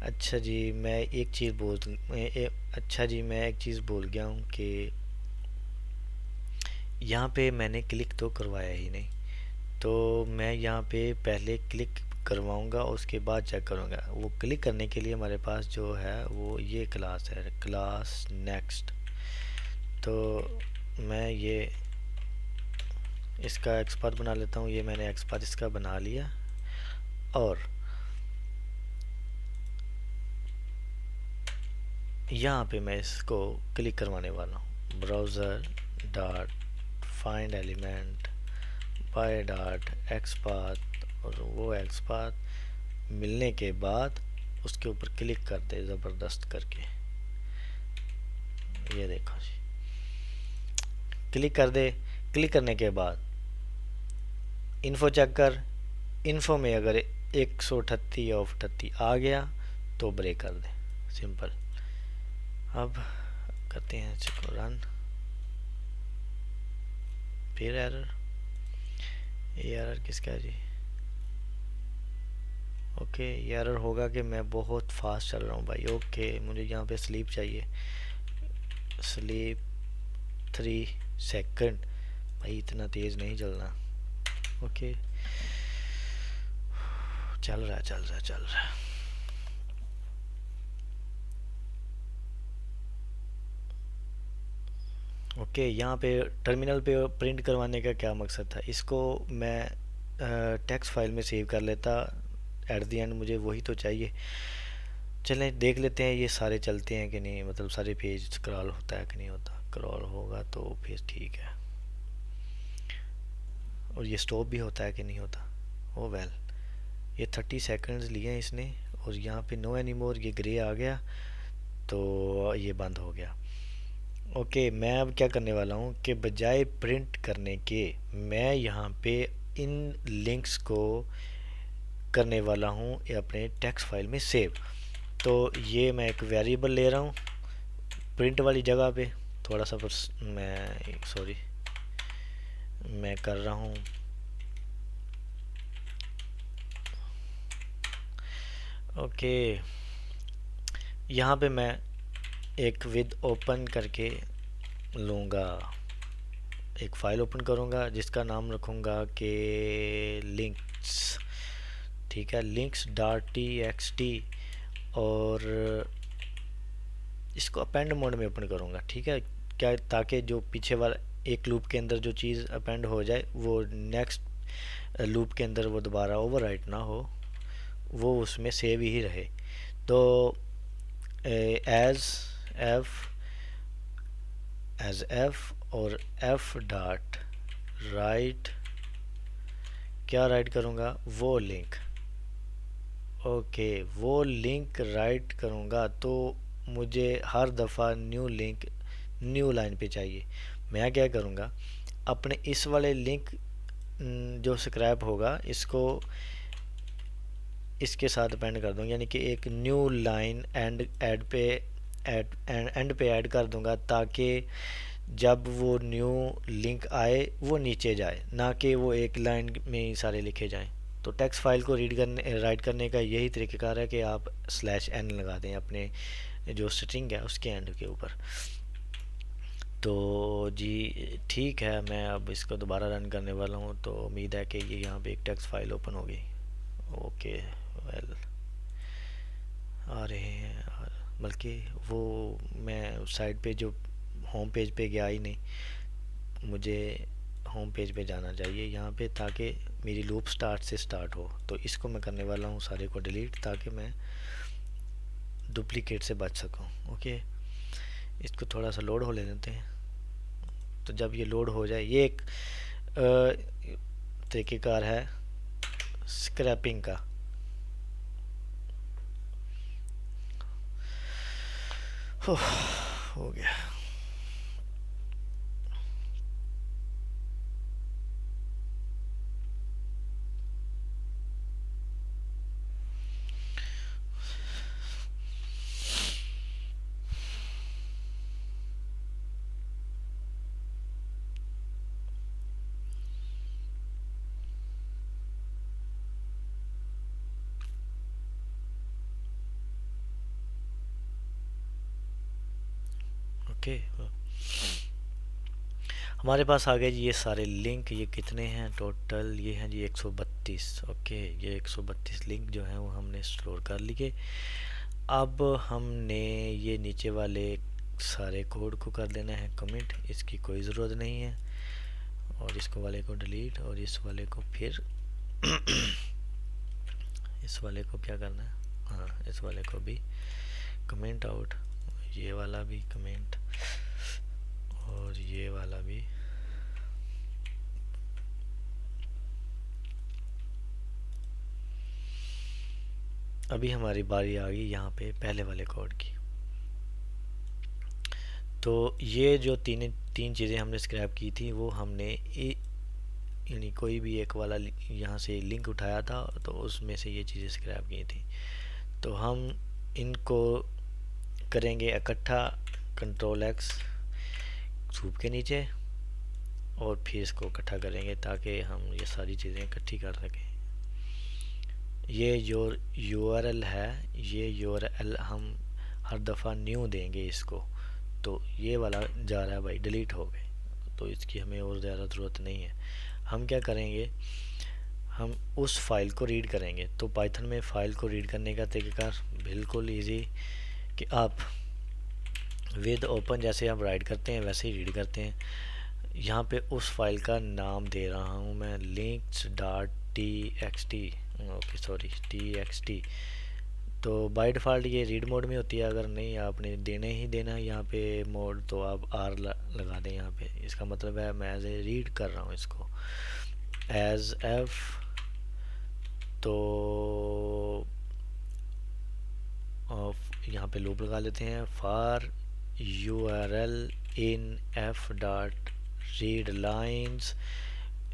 अच्छा जी, मैं एक चीज़ अच्छा जी, मैं एक चीज़ भूल गया हूँ कि यहाँ पे मैंने क्लिक तो करवाया ही नहीं। तो मैं यहाँ पे पहले क्लिक करवाऊँगा उसके बाद चेक करूँगा। वो क्लिक करने के लिए हमारे पास जो है वो ये क्लास है, क्लास नेक्स्ट। तो मैं ये इसका एक्सपाथ बना लेता हूँ। ये मैंने एक्सपाथ इसका बना लिया, और यहाँ पे मैं इसको क्लिक करवाने वाला हूँ। Browser dot find element by dot XPath, और वो एक्सपाथ मिलने के बाद उसके ऊपर क्लिक कर दे ज़बरदस्त करके। ये देखो जी, क्लिक कर दे। क्लिक करने के बाद इन्फो चेक कर। इन्फो में अगर 138 ऑफ 38 आ गया तो ब्रेक कर दे, सिंपल। अब करते हैं इसको रन। फिर एरर, ये एरर किसका है जी? ओके, ये एरर होगा कि मैं बहुत फास्ट चल रहा हूँ भाई। ओके, मुझे यहाँ पे स्लीप चाहिए, स्लीप 3 सेकंड। भाई इतना तेज़ नहीं चलना। ओके, चल रहा है चल रहा है चल रहा है। ओके, यहाँ पे टर्मिनल पे प्रिंट करवाने का क्या मकसद था, इसको मैं टेक्स्ट फाइल में सेव कर लेता एट द एंड मुझे वही तो चाहिए। चलें देख लेते हैं ये सारे चलते हैं कि नहीं, मतलब सारे पेज स्क्रॉल होता है कि नहीं होता। स्क्रॉल होगा तो फिर ठीक है। और ये स्टॉप भी होता है कि नहीं होता। ओ वेल, ये 30 सेकंड्स लिए हैं इसने, और यहाँ पे नो एनी मोर ये ग्रे आ गया, तो ये बंद हो गया। ओके, मैं अब क्या करने वाला हूँ कि बजाय प्रिंट करने के मैं यहाँ पे इन लिंक्स को करने वाला हूँ अपने टेक्स्ट फाइल में सेव। तो ये मैं एक वेरिएबल ले रहा हूँ प्रिंट वाली जगह पे। थोड़ा सा मैं सॉरी मैं कर रहा हूँ। ओके, यहाँ पे मैं एक विद ओपन करके लूँगा, एक फ़ाइल ओपन करूँगा जिसका नाम रखूँगा कि लिंक्स। ठीक है, links dot T x T, और इसको अपेंड मोड में ओपन करूँगा। ठीक है, क्या, ताकि जो पीछे वाला एक लूप के अंदर जो चीज़ अपेंड हो जाए वो नेक्स्ट लूप के अंदर वो दोबारा ओवरराइट ना हो, वो उसमें सेव ही रहे। तो एज एफ और एफ डॉट राइट, क्या राइट करूँगा, वो लिंक। ओके, वो लिंक राइट करूँगा तो मुझे हर दफ़ा न्यू लिंक न्यू लाइन पे चाहिए। मैं क्या करूँगा, अपने इस वाले लिंक जो स्क्रैप होगा इसको इसके साथ अपेंड कर दूँगा, यानी कि एक न्यू लाइन एंड पे ऐड कर दूँगा, ताकि जब वो न्यू लिंक आए वो नीचे जाए, ना कि वो एक लाइन में ही सारे लिखे जाएं। तो टेक्स्ट फाइल को राइट करने का यही तरीक़ेकार है कि आप /n लगा दें अपने जो स्ट्रिंग है उसके एंड के ऊपर। तो जी ठीक है, मैं अब इसको दोबारा रन करने वाला हूँ, तो उम्मीद है कि ये यहाँ पे एक टेक्स्ट फाइल ओपन होगी। ओके वेल, आ रहे हैं, बल्कि वो मैं साइड पे जो होम पेज पे गया ही नहीं, मुझे होम पेज पे जाना चाहिए यहाँ पे, ताकि मेरी लूप स्टार्ट से स्टार्ट हो। तो इसको मैं करने वाला हूँ सारे को डिलीट, ताकि मैं डुप्लीकेट से बच सकूँ। ओके, इसको थोड़ा सा लोड हो ले देते हैं। तो जब ये लोड हो जाए, ये एक तरीक़ेकार है स्क्रैपिंग का। हो गया। ओके, हमारे पास आ गए जी ये सारे लिंक। ये कितने हैं टोटल, ये हैं जी 132। ओके, ये 132 लिंक जो हैं वो हमने स्टोर कर लिए। अब हमने ये नीचे वाले सारे कोड को कर देना है कमिट, इसकी कोई ज़रूरत नहीं है। और इसको वाले को डिलीट, और इस वाले को फिर इस वाले को क्या करना है, हाँ इस वाले को भी कमेंट आउट, ये वाला भी कमेंट, और ये वाला भी। अभी हमारी बारी आ गई यहाँ पे पहले वाले कोड की। तो ये जो तीन चीज़ें हमने स्क्रैप की थी, वो हमने यानी कोई भी एक वाला यहाँ से लिंक उठाया था, तो उसमें से ये चीज़ें स्क्रैप की थी। तो हम इनको करेंगे इकट्ठा, Ctrl+X सूप के नीचे, और फिर इसको इकट्ठा करेंगे ताकि हम ये सारी चीज़ें इकट्ठी कर सकें। ये जो URL है, ये URL हम हर दफ़ा न्यू देंगे इसको। तो ये वाला जा रहा है भाई, डिलीट हो गए, तो इसकी हमें और ज़्यादा ज़रूरत नहीं है। हम क्या करेंगे, हम उस फाइल को रीड करेंगे। तो पाइथन में फ़ाइल को रीड करने का तरीक़ाकार बिल्कुल इजी, कि आप विद ओपन जैसे आप राइट करते हैं वैसे ही रीड करते हैं। यहाँ पे उस फाइल का नाम दे रहा हूँ मैं links dot T x T, okay sorry T x T. तो बाय डिफ़ॉल्ट ये रीड मोड में होती है, अगर नहीं आपने देने ही देना है यहाँ पे मोड तो आप आर लगा दें यहाँ पे। इसका मतलब है मैं एज ए रीड कर रहा हूँ इसको एज एफ। तो यहाँ पे लूप लगा लेते हैं for you R L in F dot read lines.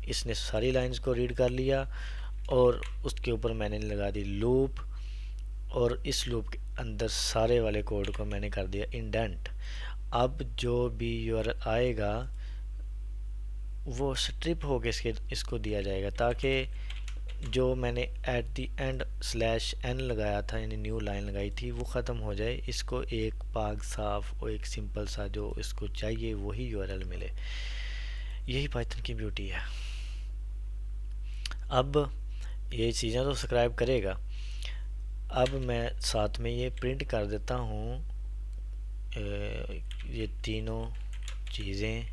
इसने सारी लाइंस को रीड कर लिया और उसके ऊपर मैंने लगा दी लूप, और इस लूप के अंदर सारे वाले कोड को मैंने कर दिया इंडेंट। अब जो भी यूआरएल आएगा वो स्ट्रिप होके इसको दिया जाएगा, ताकि जो मैंने at the end slash n लगाया था यानी न्यू लाइन लगाई थी वो ख़त्म हो जाए। इसको एक पाक साफ और एक सिंपल सा जो इसको चाहिए वही यूआरएल मिले। यही पाइथन की ब्यूटी है। अब ये चीज़ें तो सब्सक्राइब करेगा। अब मैं साथ में ये प्रिंट कर देता हूँ ये तीनों चीज़ें।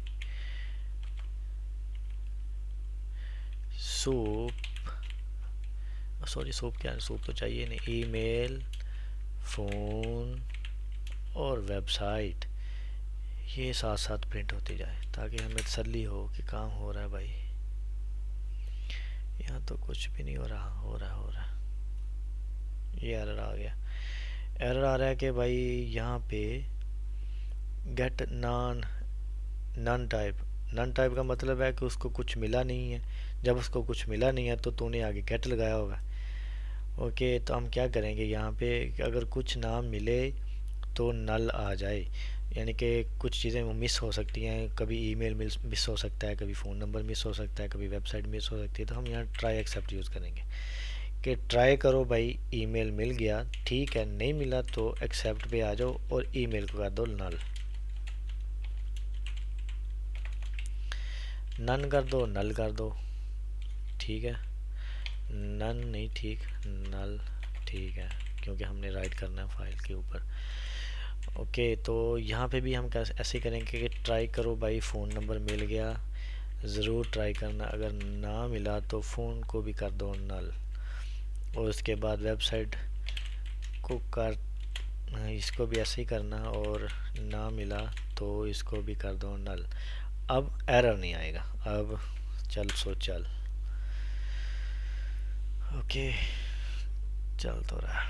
सूप, सॉरी सूप क्या है, सूप तो चाहिए नहीं, ईमेल, फ़ोन और वेबसाइट, ये साथ साथ प्रिंट होती जाए ताकि हमें तसल्ली हो कि काम हो रहा है भाई। यहाँ तो कुछ भी नहीं हो रहा, हो रहा। ये एरर आ गया, एरर आ रहा है कि भाई यहाँ पे get none type. None type का मतलब है कि उसको कुछ मिला नहीं है। जब उसको कुछ मिला नहीं है तो तूने आगे गेट लगाया होगा। ओके, तो हम क्या करेंगे यहाँ पे, अगर कुछ ना मिले तो नल आ जाए, यानी कि कुछ चीज़ें मिस हो सकती हैं। कभी ईमेल मिस हो सकता है, कभी फ़ोन नंबर मिस हो सकता है, कभी वेबसाइट मिस हो सकती है। तो हम यहाँ ट्राई एक्सेप्ट यूज़ करेंगे कि ट्राई करो भाई, ईमेल मिल गया ठीक है, नहीं मिला तो एक्सेप्ट पे आ जाओ और ईमेल को कर दो नल। नन कर दो, नल कर दो, ठीक है। नन नहीं ठीक, नल ठीक है, क्योंकि हमने राइट करना है फाइल के ऊपर। ओके, तो यहाँ पे भी हम ऐसे करेंगे कि ट्राई करो भाई, फ़ोन नंबर मिल गया, ज़रूर ट्राई करना, अगर ना मिला तो फ़ोन को भी कर दो नल, और उसके बाद वेबसाइट को कर, इसको भी ऐसे ही करना, और ना मिला तो इसको भी कर दो नल। अब एरर नहीं आएगा, अब चल सो चल। ओके, चल तो रहा।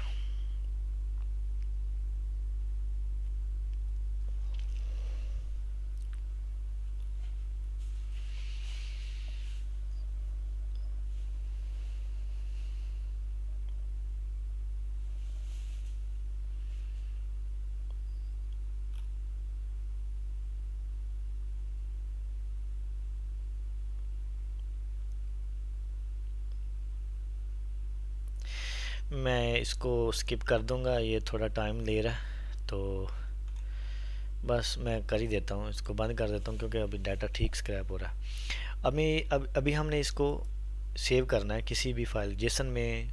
मैं इसको स्किप कर दूंगा, ये थोड़ा टाइम ले रहा है, तो बस मैं कर ही देता हूँ, इसको बंद कर देता हूँ क्योंकि अभी डाटा ठीक स्क्रैप हो रहा है। अभी हमने इसको सेव करना है किसी भी फाइल, जेसन में,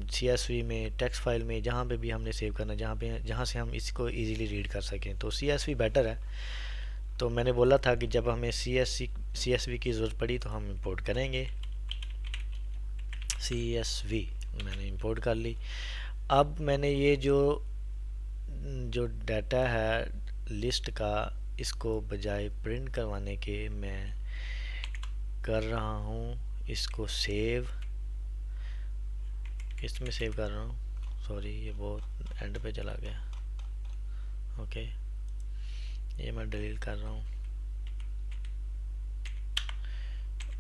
CSV में, टेक्स्ट फाइल में, जहाँ पे भी हमने सेव करना है, जहाँ से हम इसको इजीली रीड कर सकें। तो CSV बेटर है। तो मैंने बोला था कि जब हमें CSV की ज़रूरत पड़ी तो हम इंपोर्ट करेंगे। CSV मैंने इंपोर्ट कर ली। अब मैंने ये जो जो डाटा है लिस्ट का, इसको बजाय प्रिंट करवाने के मैं कर रहा हूँ इसको सेव, इसमें सेव कर रहा हूँ, सॉरी ये बहुत एंड पे चला गया। ओके, ये मैं डिलीट कर रहा हूँ।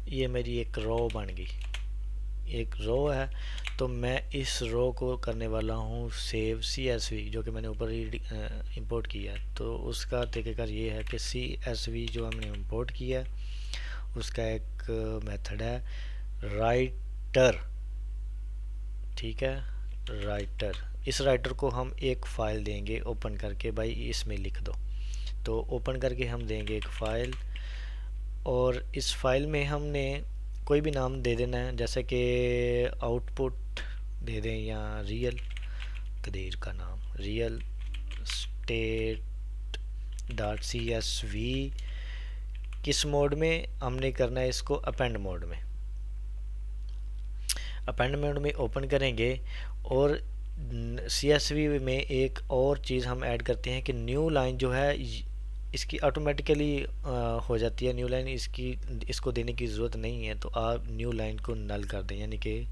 ये मेरी एक रो बन गई, एक रो है, तो मैं इस रो को करने वाला हूँ सेव CSV, जो कि मैंने ऊपर ही इंपोर्ट किया है। तो उसका तरीक़ाकार ये है कि CSV जो हमने इंपोर्ट किया है उसका एक मेथड है राइटर, ठीक है, राइटर। इस राइटर को हम एक फ़ाइल देंगे ओपन करके, भाई इसमें लिख दो। तो ओपन करके हम देंगे एक फ़ाइल, और इस फाइल में हमने कोई भी नाम दे देना है, जैसे कि आउटपुट दे दें, या रियल कदीर का नाम, रियल स्टेट डॉट CSV किस मोड में हमने करना है इसको, अपेंड मोड में। अपेंड मोड में ओपन करेंगे और CSV में एक और चीज़ हम ऐड करते हैं कि न्यू लाइन जो है इसकी ऑटोमेटिकली हो जाती है न्यू लाइन, इसको देने की ज़रूरत नहीं है। तो आप न्यू लाइन को नल कर दें, यानी कि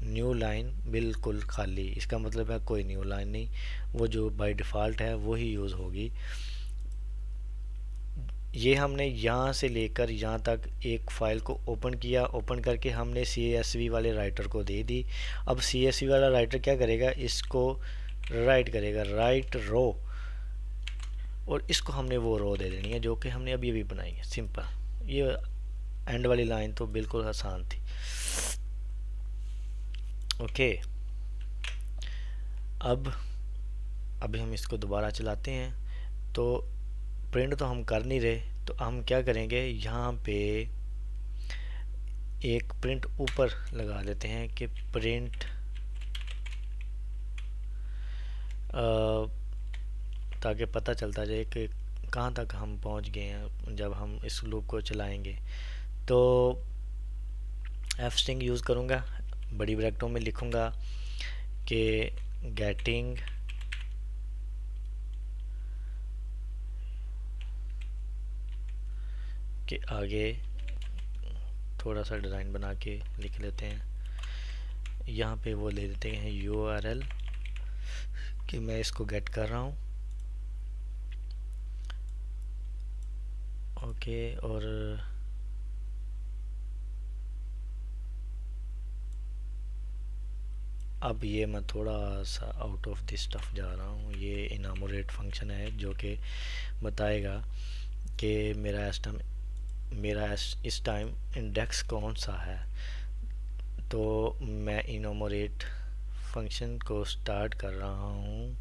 न्यू लाइन बिल्कुल खाली, इसका मतलब है कोई न्यू लाइन नहीं, वो जो बाय डिफ़ॉल्ट है वो ही यूज़ होगी। ये हमने यहाँ से लेकर यहाँ तक एक फ़ाइल को ओपन किया, ओपन करके हमने CSV वाले राइटर को दे दी। अब CSV वाला राइटर क्या करेगा, इसको राइट करेगा, राइट रो, और इसको हमने वो रो दे देनी है जो कि हमने अभी अभी बनाई है, सिंपल। ये एंड वाली लाइन तो बिल्कुल आसान थी। ओके, अब अभी हम इसको दोबारा चलाते हैं तो प्रिंट तो हम कर नहीं रहे, तो हम क्या करेंगे, यहाँ पे एक प्रिंट ऊपर लगा देते हैं कि प्रिंट ताकि पता चलता जाए कि कहाँ तक हम पहुँच गए हैं जब हम इस लूप को चलाएंगे। तो एफ स्ट्रिंग यूज़ करूँगा, बड़ी ब्रैकेटों में लिखूँगा कि गेटिंग के आगे थोड़ा सा डिज़ाइन बना के लिख लेते हैं। यहाँ पे वो ले देते हैं URL कि मैं इसको गेट कर रहा हूँ। ओके, और अब ये मैं थोड़ा सा आउट ऑफ दिस स्टफ जा रहा हूँ। ये इनामोरेट फंक्शन है जो कि बताएगा कि मेरा इस टाइम इंडेक्स कौन सा है। तो मैं इनामोरेट फंक्शन को स्टार्ट कर रहा हूँ।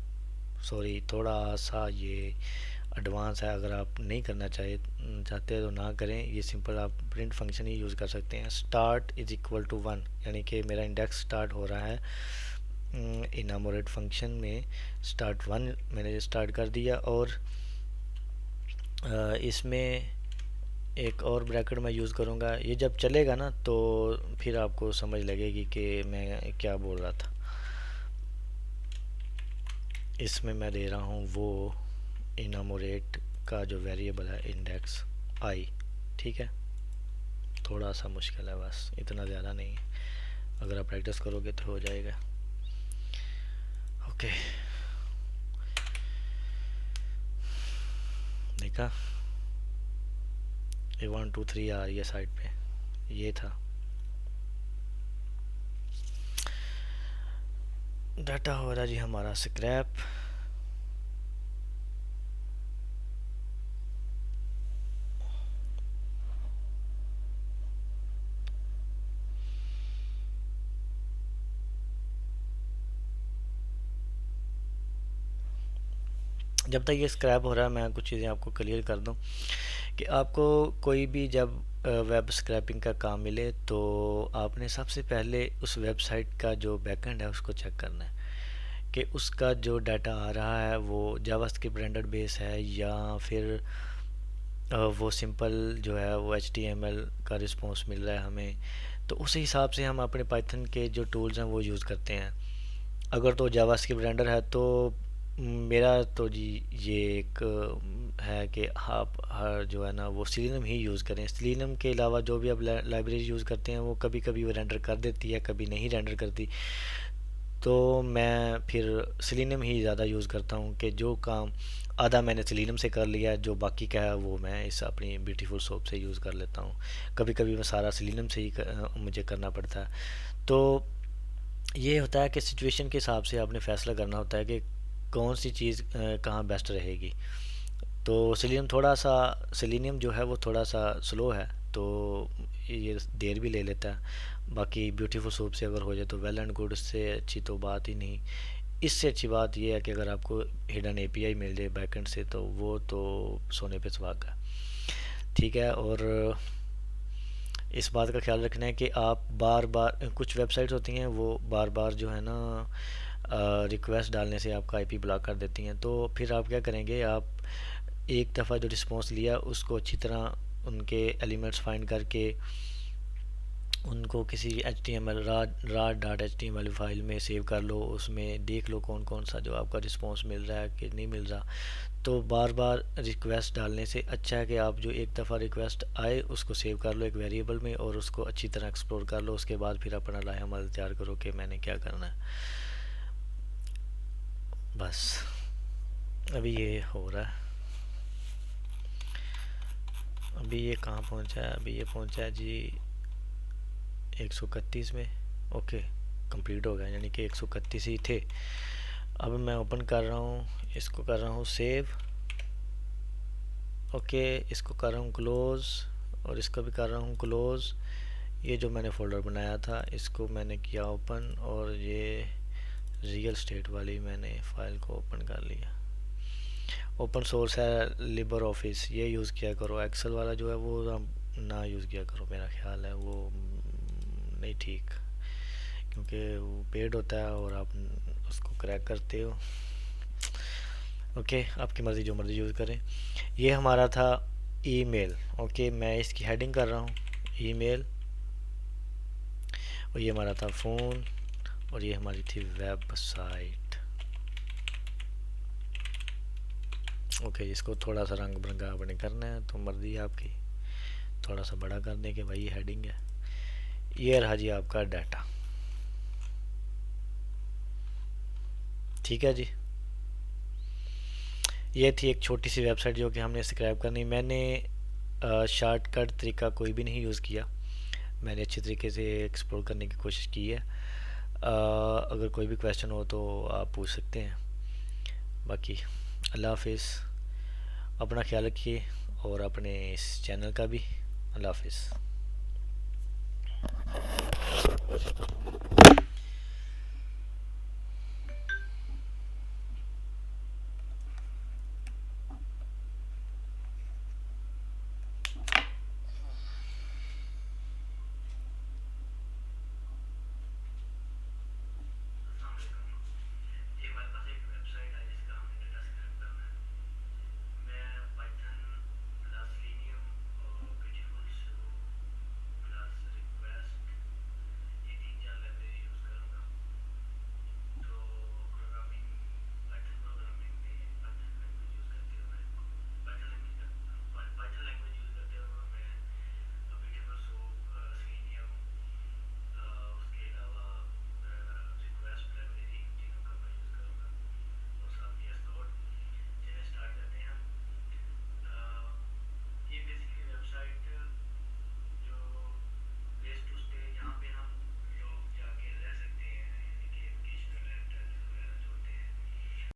सॉरी, थोड़ा सा ये एडवांस है, अगर आप नहीं करना चाहते तो ना करें। ये सिंपल आप प्रिंट फंक्शन ही यूज़ कर सकते हैं। स्टार्ट इज इक्वल टू 1, यानी कि मेरा इंडेक्स स्टार्ट हो रहा है इनामोरेट फंक्शन में स्टार्ट 1 मैंने स्टार्ट कर दिया। और इसमें एक और ब्रैकेट मैं यूज़ करूँगा। ये जब चलेगा ना तो फिर आपको समझ लगेगी कि मैं क्या बोल रहा था। इसमें मैं दे रहा हूँ वो इनामोरेट का जो वेरिएबल है इंडेक्स आई। ठीक है, थोड़ा सा मुश्किल है, बस इतना ज़्यादा नहीं है, अगर आप प्रैक्टिस करोगे तो हो जाएगा। ओके, देखा, ये 1 2 3 आ रही है साइड पे, ये था डाटा। हो रहा जी हमारा स्क्रैप। जब तक ये स्क्रैप हो रहा है मैं कुछ चीज़ें आपको क्लियर कर दूं कि आपको कोई भी जब वेब स्क्रैपिंग का काम मिले तो आपने सबसे पहले उस वेबसाइट का जो बैकएंड है उसको चेक करना है कि उसका जो डाटा आ रहा है वो जावास्क्रिप्ट रेंडर बेस है या फिर वो सिंपल जो है वो HTML का रिस्पॉन्स मिल रहा है हमें। तो उसी हिसाब से हम अपने पाइथन के जो टूल्स हैं वो यूज़ करते हैं। अगर तो जावास्क्रिप्ट रेंडर है तो मेरा तो जी ये एक है कि आप हर जो है ना वो सिलिनम ही यूज़ करें। सिलिनम के अलावा जो भी आप लाइब्रेरी यूज़ करते हैं वो कभी कभी वो रेंडर कर देती है, कभी नहीं रेंडर करती। तो मैं फिर सिलिनम ही ज़्यादा यूज़ करता हूँ कि जो काम आधा मैंने सिलिनम से कर लिया, जो बाकी का है वो मैं इस अपनी ब्यूटीफुल सोप से यूज़ कर लेता हूँ। कभी कभी मैं सारा सिलिनम से ही मुझे करना पड़ता है। तो ये होता है कि सिचुएशन के हिसाब से आपने फ़ैसला करना होता है कि कौन सी चीज़ कहाँ बेस्ट रहेगी। तो सेलेनियम जो है वो थोड़ा सा स्लो है, तो ये देर भी ले लेता है। बाकी ब्यूटीफुल सोप से अगर हो जाए तो वेल एंड गुड, से अच्छी तो बात ही नहीं। इससे अच्छी बात यह है कि अगर आपको हिडन API मिल जाए बैकएंड से तो वो तो सोने पे सुहागा। ठीक है, और इस बात का ख्याल रखना है कि आप बार बार, कुछ वेबसाइट्स होती हैं वो बार बार जो है ना रिक्वेस्ट डालने से आपका IP ब्लॉक कर देती हैं। तो फिर आप क्या करेंगे, आप एक दफ़ा जो रिस्पॉन्स लिया उसको अच्छी तरह उनके एलिमेंट्स फाइंड करके उनको किसी H T M L raw dot H T M L file में सेव कर लो, उसमें देख लो कौन कौन सा जो आपका रिस्पॉन्स मिल रहा है कि नहीं मिल रहा। तो बार बार रिक्वेस्ट डालने से अच्छा है कि आप जो एक दफ़ा रिक्वेस्ट आए उसको सेव कर लो एक वेरिएबल में और उसको अच्छी तरह एक्सप्लोर कर लो, उसके बाद फिर अपना लाहेअमल तैयार करो कि मैंने क्या करना है। बस अभी ये हो रहा है। अभी ये कहाँ पहुँचा है? अभी ये पहुँचा है जी 131 में। ओके, कंप्लीट हो गया, यानी कि 131 ही थे। अब मैं ओपन कर रहा हूँ, इसको कर रहा हूँ सेव। ओके, इसको कर रहा हूँ क्लोज़ और इसको भी कर रहा हूँ क्लोज़। ये जो मैंने फ़ोल्डर बनाया था इसको मैंने किया ओपन और ये रियल स्टेट वाली मैंने फ़ाइल को ओपन कर लिया। ओपन सोर्स है लिबर ऑफिस, ये यूज़ किया करो। एक्सेल वाला जो है वो ना यूज़ किया करो, मेरा ख्याल है वो नहीं ठीक, क्योंकि वो पेड होता है और आप उसको क्रैक करते हो। ओके, आपकी मर्ज़ी, जो मर्ज़ी यूज़ करें। ये हमारा था ईमेल। ओके, मैं इसकी हेडिंग कर रहा हूँ ईमेल, और ये हमारा था फ़ोन, और ये हमारी थी वेबसाइट। ओके, इसको थोड़ा सा रंग बिरंगा आपने करना है तो मर्ज़ी है आपकी, थोड़ा सा बड़ा कर दें कि भाई ये हेडिंग है। ये रहा जी आपका डाटा। ठीक है जी, ये थी एक छोटी सी वेबसाइट जो कि हमने स्क्रैप करनी। मैंने शॉर्टकट तरीका कोई भी नहीं यूज़ किया, मैंने अच्छी तरीके से एक्सप्लोर करने की कोशिश की है। अगर कोई भी क्वेश्चन हो तो आप पूछ सकते हैं। बाकी अल्लाह हाफिज़, अपना ख्याल रखिए और अपने इस चैनल का भी। अल्लाह हाफिज़।